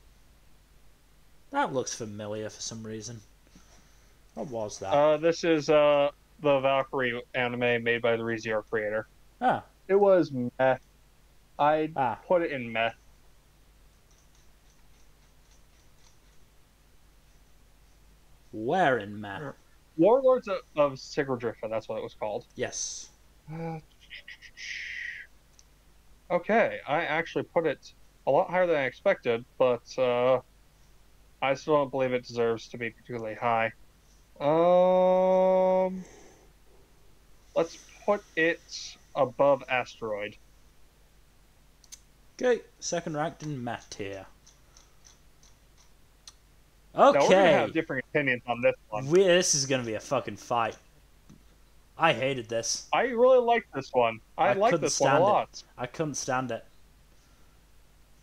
That looks familiar for some reason. What was that? This is the Valkyrie anime made by the ReZero creator. Ah. It was meh. I'd put it in meh. Where in meh? Warlords of Sigurdrifa, that's what it was called. Yes. Okay, I actually put it a lot higher than I expected, but I still don't believe it deserves to be particularly high. Let's put it above Asteroid. Okay, second ranked in Matt tier. Okay. Now we're gonna have Okay. different opinions on this one. This is gonna be a fucking fight. I hated this. I really liked this one. I like this one a lot. I couldn't stand it.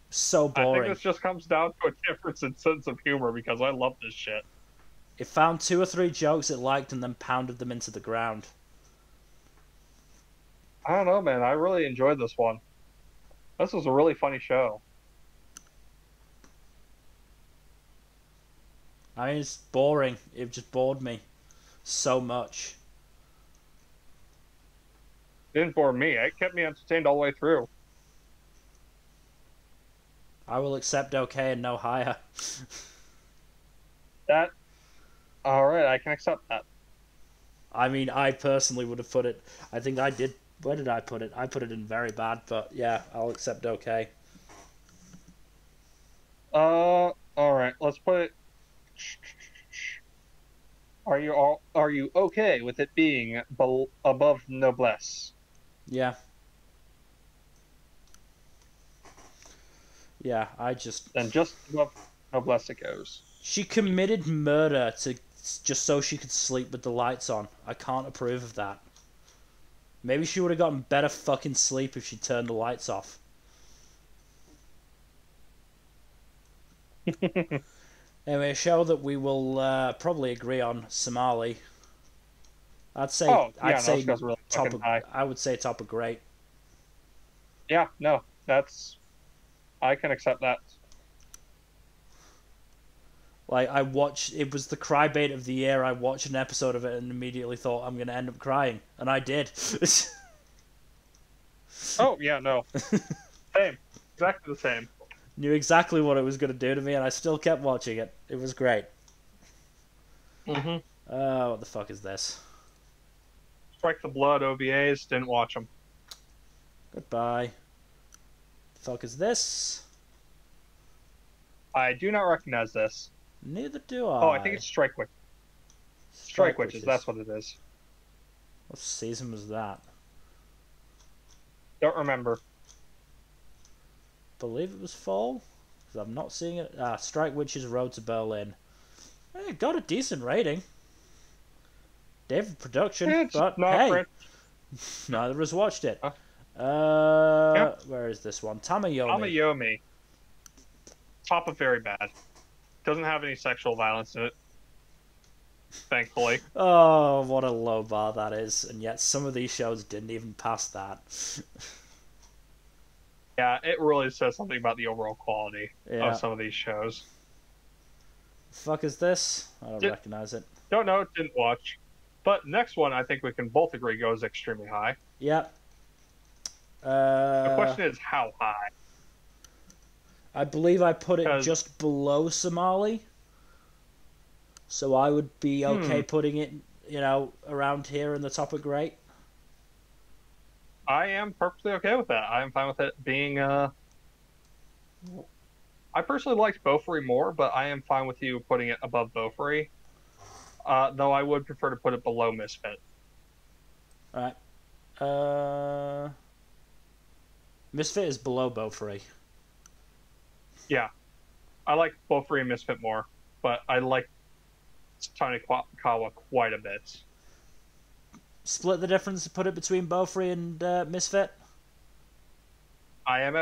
So I boring. think this just comes down to a difference in sense of humor because I love this shit. It found 2 or 3 jokes it liked and then pounded them into the ground. I don't know, man. I really enjoyed this one. This was a really funny show. I mean, it's boring. It just bored me so much. It didn't bore me. It kept me entertained all the way through. I will accept okay and no higher. That... Alright, I can accept that. I mean, I personally would have put it... I think I did... Where did I put it? I put it in very bad, but yeah, I'll accept okay. Alright, let's put it... Are you okay with it being above Noblesse? Yeah. Yeah, I just... Then just above Noblesse it goes. She committed murder just so she could sleep with the lights on. I can't approve of that. Maybe she would have gotten better fucking sleep if she turned the lights off. Anyway, a show that we will probably agree on, Somali. I'd say really top of, high. I would say top of great. Yeah, no, I can accept that. Like, it was the cry-bait of the year. I watched an episode of it and immediately thought I'm going to end up crying. And I did. Oh, yeah, no. Same. Exactly the same. Knew exactly what it was going to do to me, and I still kept watching it. It was great. Mm-hmm. What the fuck is this? Strike the Blood OVAs, didn't watch them. Goodbye. The fuck is this? I do not recognize this. Neither do I. Oh, I think it's Strike Witches. Strike Witches, that's what it is. What season was that? Don't remember. Believe it was fall? Because I'm not seeing it. Strike Witches Road to Berlin. It got a decent rating. David production, but hey, neither of us watched it. Where is this one? Tamayomi. Tamayomi. Top of very bad. Doesn't have any sexual violence in it. Thankfully. Oh, what a low bar that is. And yet some of these shows didn't even pass that. Yeah, it really says something about the overall quality of some of these shows. The fuck is this? I don't recognize it. Don't know, didn't watch. But next one, I think we can both agree goes extremely high. Yep. The question is, how high? I believe I put it just below Somali. So I would be okay putting it, around here in the top of great. I am perfectly okay with that. I am fine with it being, I personally liked Beaufry more, but I am fine with you putting it above Beaufry. Though I would prefer to put it below Misfit. Alright. Misfit is below Beaufry. Yeah. I like Beaufry and Misfit more, but I like Tanikawa quite a bit. Split the difference, put it between Beaufry and Misfit? I am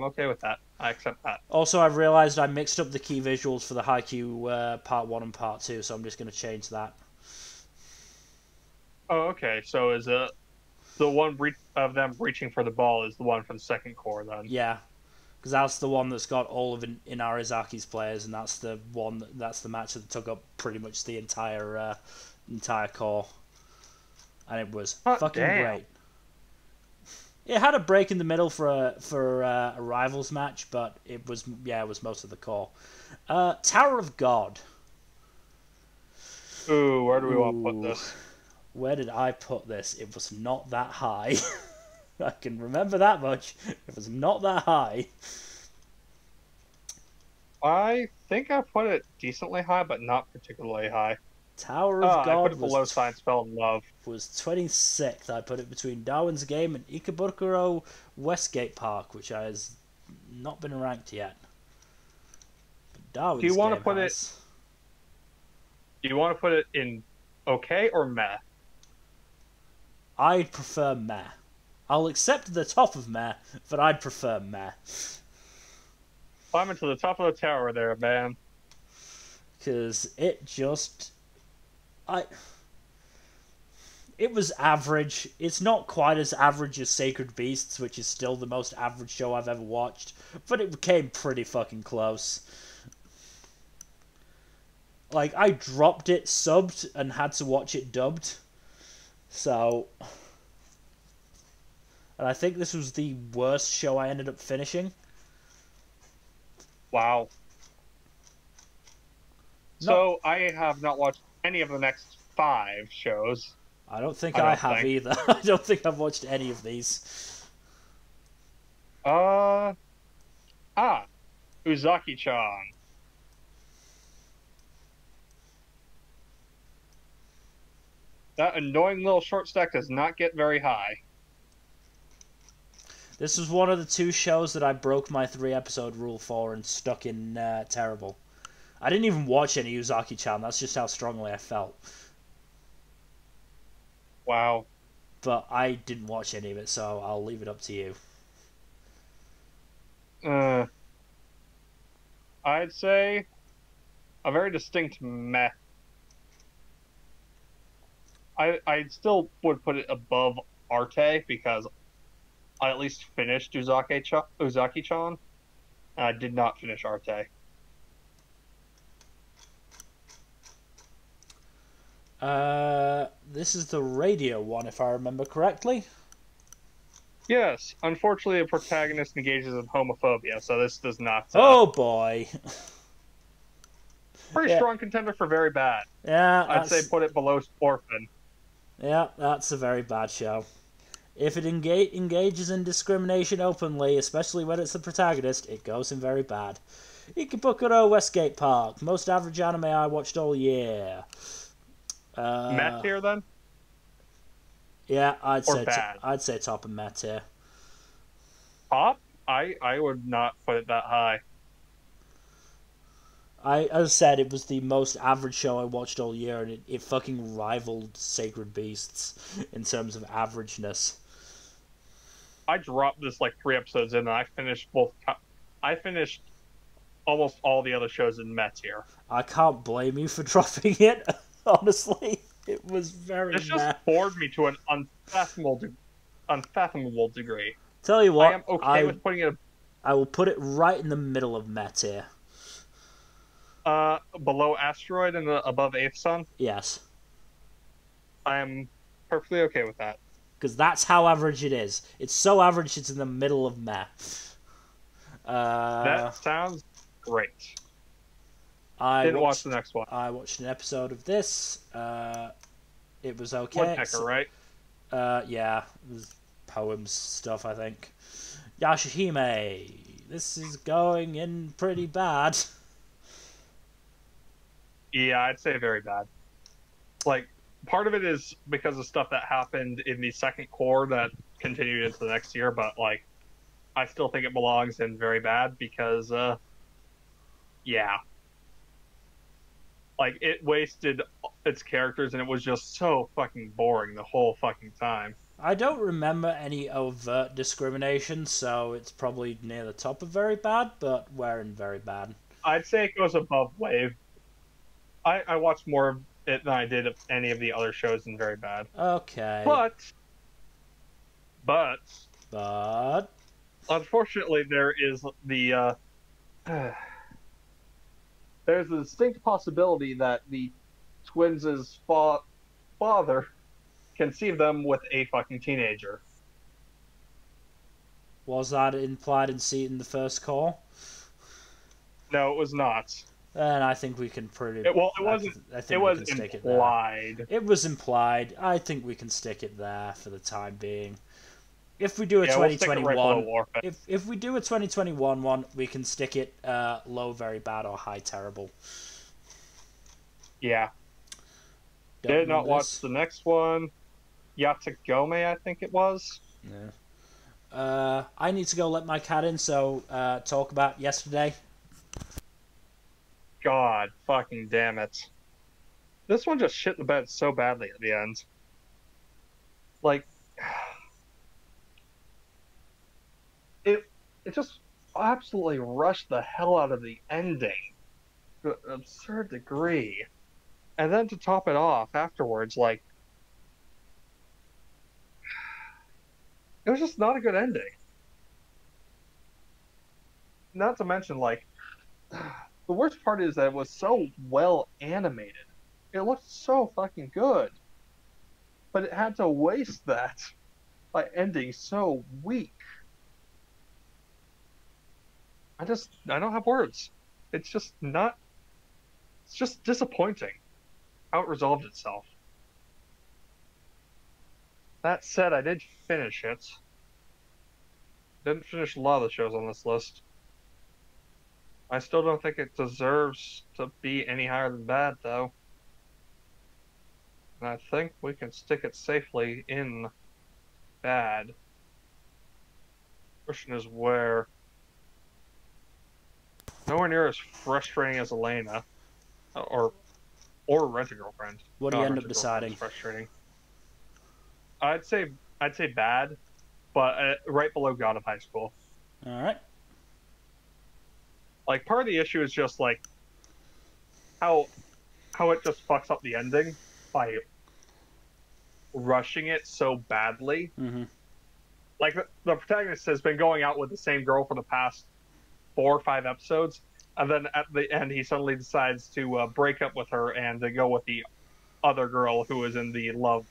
okay with that. I accept that. Also, I've realised I mixed up the key visuals for the Haikyuu Part 1 and Part 2, so I'm just going to change that. Oh, okay. So is the one of them reaching for the ball is the one from the second core, then? Yeah. Because that's the one that's got all of Inarizaki's players, and that's the match that took up pretty much the entire core. And it was fucking great. It had a break in the middle for a rivals match, but it was most of the core. Tower of God. Ooh, where do we want to put this? Where did I put this? It was not that high. I can remember that much. It was not that high. I think I put it decently high, but not particularly high. Tower of I put God it below Science Spell and Love. was 26th. I put it between Darwin's Game and Ikebukuro Westgate Park, which has not been ranked yet. But Darwin's Do you want Game to put has. Do you want to put it in okay or meh? I'd prefer meh. I'll accept the top of meh, but I'd prefer meh. Climbing to the top of the tower there, man. Because it just... It was average. It's not quite as average as Sacred Beasts, which is still the most average show I've ever watched, but it came pretty fucking close. Like, I dropped it subbed and had to watch it dubbed. So... And I think this was the worst show I ended up finishing. Wow. So, I have not watched any of the next 5 shows. I don't think I have either. I don't think I've watched any of these. Uzaki-chan. That annoying little short stack does not get very high. This was one of the 2 shows that I broke my 3-episode rule for and stuck in terrible. I didn't even watch any Uzaki-chan, that's just how strongly I felt. Wow. But I didn't watch any of it, so I'll leave it up to you. I'd say a very distinct meh. I still would put it above Arte because I at least finished Uzaki-chan. I did not finish Arte. This is the radio one, if I remember correctly. Yes, unfortunately, the protagonist engages in homophobia, so this does not. Oh boy! Pretty strong contender for very bad. Yeah, I'd say put it below Orphan. Yeah, that's a very bad show. If it engages in discrimination openly, especially when it's the protagonist, it goes in very bad. Ikebukuro Westgate Park, most average anime I watched all year. Meh tier then? Yeah, I'd say top of meh tier. Top? I would not put it that high. As I said, it was the most average show I watched all year, and it fucking rivaled Sacred Beasts in terms of averageness. I dropped this like 3 episodes in, and I finished almost all the other shows in meh tier. I can't blame you for dropping it. Honestly, it was very. It just bored me to an unfathomable degree. Tell you what, I am okay with putting it. I will put it right in the middle of meh tier. Below Asteroid and above Eighth Sun? Yes. I am perfectly okay with that. Because that's how average it is. It's so average it's in the middle of meh. That sounds great. I didn't watch the next one. I watched an episode of this. It was okay. Woodpecker, right? Yeah. It was poems stuff, I think. Yashahime. This is going in pretty bad. Yeah, I'd say very bad. Like, part of it is because of stuff that happened in the second core that continued into the next year, but, like, I still think it belongs in very bad because, yeah. Like, it wasted its characters and it was just so fucking boring the whole fucking time. I don't remember any overt discrimination, so it's probably near the top of very bad, but we're in very bad. I'd say it goes above Wave. I watched more of it than I did of any of the other shows in very bad. Okay. But unfortunately, there is the there's a distinct possibility that the twins' father conceived them with a fucking teenager. Was that implied in the first call? No, it was not. And I think we can pretty. It wasn't. It was implied. It was implied. I think we can stick it there for the time being. If we do a 2021, we'll if we do a 2021 one, we can stick it low, very bad, or high, terrible. Yeah. Did not watch the next one. Yatsugome, I think it was. Yeah. I need to go let my cat in, so talk about yesterday. God fucking damn it. This one just shit the bed so badly at the end. Like, it just absolutely rushed the hell out of the ending to an absurd degree. And then to top it off afterwards, like, it was just not a good ending. Not to mention, like, the worst part is that it was so well animated. It looked so fucking good. But it had to waste that by ending so weak. I don't have words. It's just disappointing how it resolved itself. That said, I did finish it. Didn't finish a lot of the shows on this list. I still don't think it deserves to be any higher than bad, though. And I think we can stick it safely in bad. Question is where. Nowhere near as frustrating as Elena, or Rent-A-Girlfriend. What do you end up deciding? Frustrating. I'd say bad, but right below God of High School. All right. Like, part of the issue is just like how it just fucks up the ending by rushing it so badly. Mm-hmm. Like, the protagonist has been going out with the same girl for the past 4 or 5 episodes, and then at the end he suddenly decides to break up with her and to go with the other girl who is in the love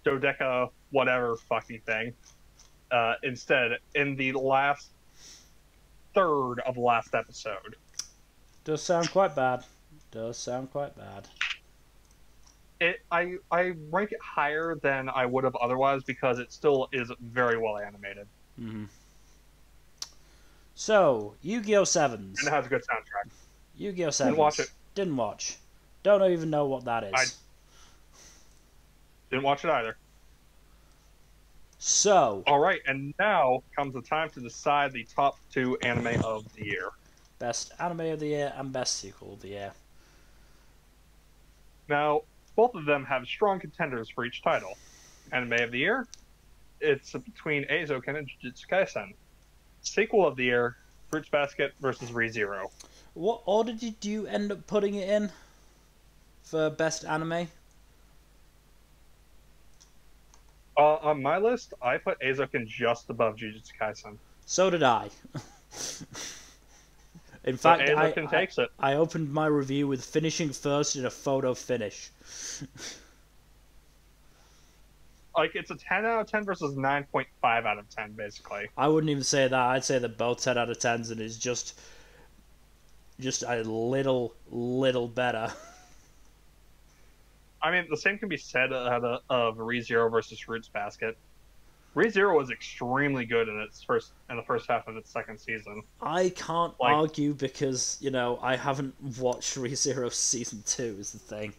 dodeca whatever fucking thing. Instead, in the last third of the last episode. Does sound quite bad. I rank it higher than I would have otherwise because it still is very well animated. Mm-hmm. So, Yu-Gi-Oh! Sevens. And it has a good soundtrack. Yu-Gi-Oh! Sevens. Didn't watch it. Didn't watch. Don't even know what that is. I didn't watch it either. So. Alright, and now comes the time to decide the top 2 anime of the year. Best anime of the year and best sequel of the year. Now, both of them have strong contenders for each title. Anime of the year, it's between Eizouken and Jujutsu Kaisen. Sequel of the year, Fruits Basket versus ReZero. What order did you end up putting it in for best anime? On my list, I put Eizouken just above Jujutsu Kaisen. So did I. In fact, takes it. I opened my review with finishing first in a photo finish. Like, it's a 10 out of 10 versus 9.5 out of 10, basically. I wouldn't even say that. I'd say they're both 10 out of 10s, and it's just a little better. I mean, the same can be said of ReZero versus Fruits Basket. ReZero was extremely good in the first half of its second season. I can't argue because, I haven't watched ReZero Season 2 is the thing.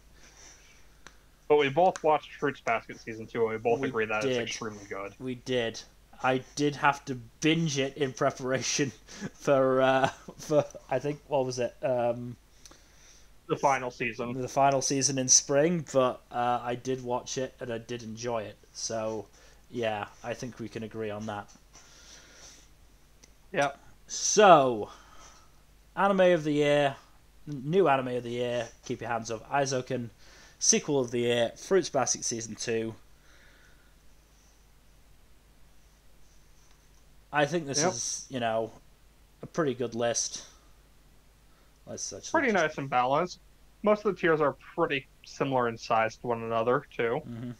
But we both watched Fruits Basket Season 2, and we both agree that it's extremely good. We did. I did have to binge it in preparation for I think, what was it? The final season. The final season in spring, but I did watch it, and I did enjoy it. So, yeah, I think we can agree on that. Yep. So, anime of the year, new anime of the year, keep your hands up, Eizouken. Sequel of the year, Fruits Basket Season 2. I think this is, a pretty good list. Pretty nice and balanced. Most of the tiers are pretty similar in size to one another, too. Mm-hmm.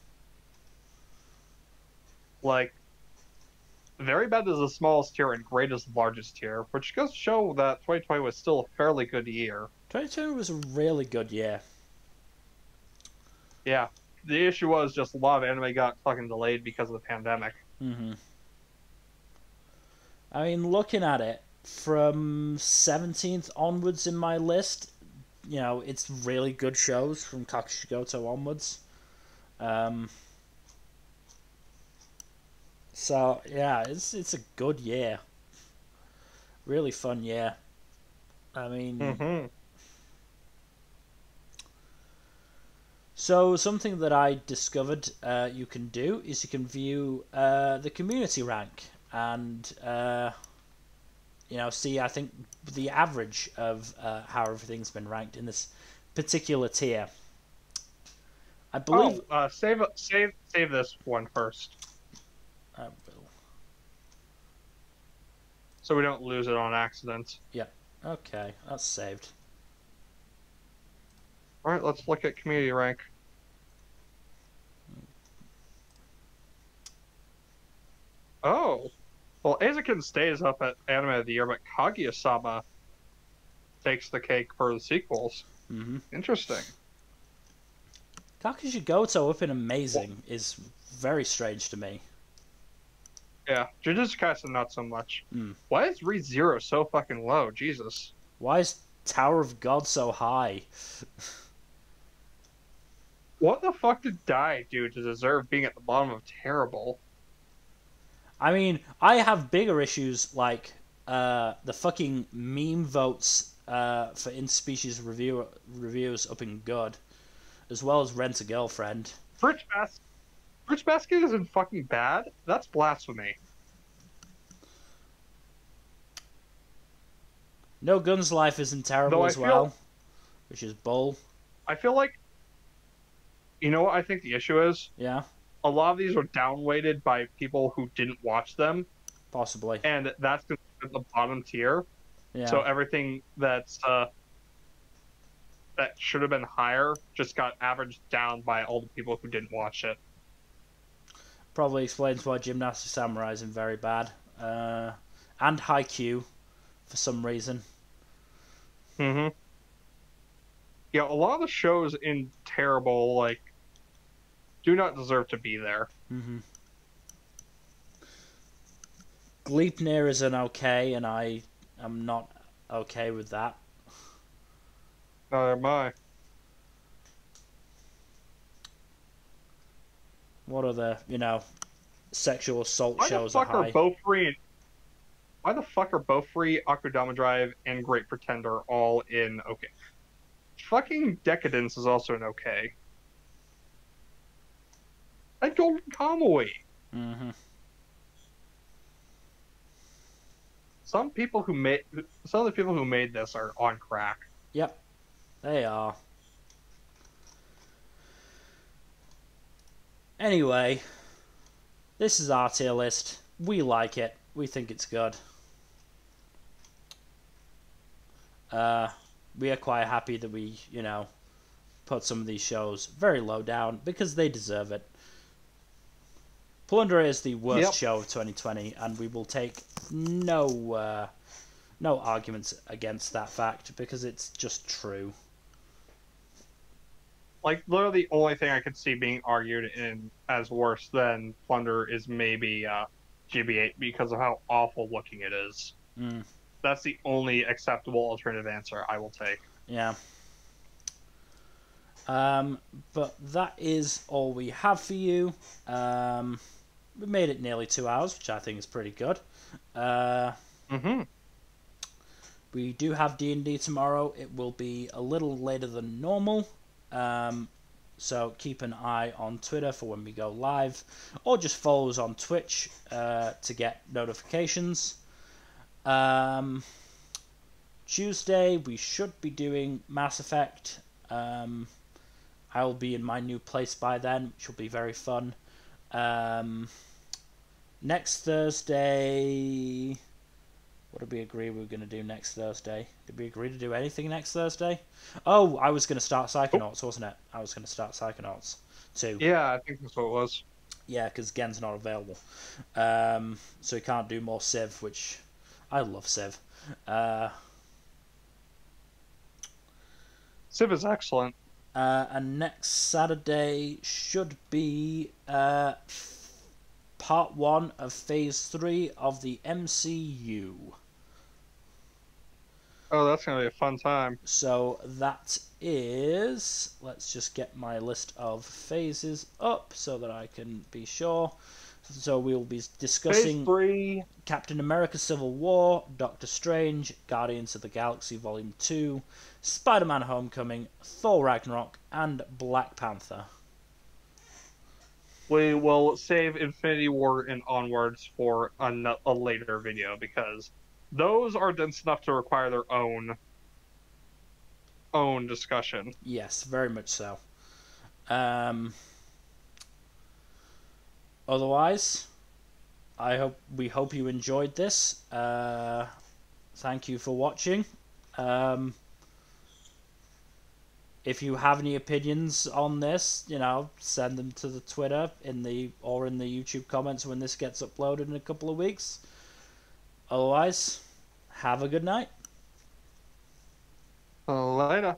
Like, Very Bad is the smallest tier and Great is the largest tier, which goes to show that 2020 was still a fairly good year. 2020 was a really good year. Yeah. The issue was just a lot of anime got fucking delayed because of the pandemic. Mm-hmm. I mean, looking at it, from 17th onwards in my list, you know, it's really good shows from Kakushigoto onwards. So yeah, it's a good year. Really fun year. I mean, so something that I discovered you can do is you can view the community rank and you know, see, I think, the average of how everything's been ranked in this particular tier. I believe. Oh, save this one first, I will. so we don't lose it on accident. Yeah. Okay, that's saved. All right, let's look at community rank. Oh, well, Eizouken stays up at Anime of the Year, but Kaguya-sama takes the cake for the sequels. Interesting. Kakushigoto up in Amazing is very strange to me. Yeah, Jujutsu Kaisen not so much. Why is ReZero so fucking low? Jesus. Why is Tower of God so high? What the fuck did Dai do to deserve being at the bottom of terrible? I mean, I have bigger issues like the fucking meme votes for in-species reviews up in good, as well as Rent a Girlfriend. Fruits Basket isn't fucking bad? That's blasphemy. No Guns Life isn't terrible as well, which is bull. I feel like, you know what I think the issue is? Yeah. A lot of these are downweighted by people who didn't watch them. Possibly. And that's at the bottom tier. Yeah. So everything that's that should have been higher just got averaged down by all the people who didn't watch it. Probably explains why Gymnastic Samurai isn't very bad. And Haikyuu, for some reason. Yeah, a lot of the shows in terrible, like, do not deserve to be there. Gleipnir is an okay, and I am not okay with that. Neither am I. What other, you know, sexual assault shows are high? Why the fuck are Bofuri, Akudama Drive, and Great Pretender all in okay? Fucking Decadence is also an okay. And Golden Kamuy. Some of the people who made this are on crack. Yep, they are. Anyway, this is our tier list. We like it. We think it's good. We are quite happy that we, you know, put some of these shows very low down because they deserve it. Plunder is the worst show of 2020, and we will take no arguments against that fact because it's just true. Like, literally the only thing I could see being argued in as worse than Plunder is maybe GB8 because of how awful looking it is. That's the only acceptable alternative answer I will take. Yeah. But that is all we have for you. We made it nearly 2 hours, which I think is pretty good. We do have D&D tomorrow. It will be a little later than normal. So keep an eye on Twitter for when we go live, or just follow us on Twitch to get notifications. Tuesday we should be doing Mass Effect. I'll be in my new place by then, which will be very fun. Next Thursday, what did we agree we were going to do next Thursday? Did we agree to do anything next Thursday? Oh, I was going to start Psychonauts, wasn't it? I was going to start Psychonauts too. Yeah, I think that's what it was. Yeah, because Gen's not available. So he can't do more Civ, which I love Civ. Civ is excellent. And next Saturday should be part 1 of Phase 3 of the MCU. Oh, that's going to be a fun time. So that is... Let's just get my list of phases up so that I can be sure. So we'll be discussing Phase 3, Captain America Civil War, Doctor Strange, Guardians of the Galaxy Volume 2, Spider-Man Homecoming, Thor Ragnarok, and Black Panther. We will save Infinity War and onwards for a later video because those are dense enough to require their own discussion. Yes, very much so. Otherwise, we hope you enjoyed this. Thank you for watching. If you have any opinions on this, send them to the Twitter or in the YouTube comments when this gets uploaded in a couple of weeks. Otherwise, have a good night. Later.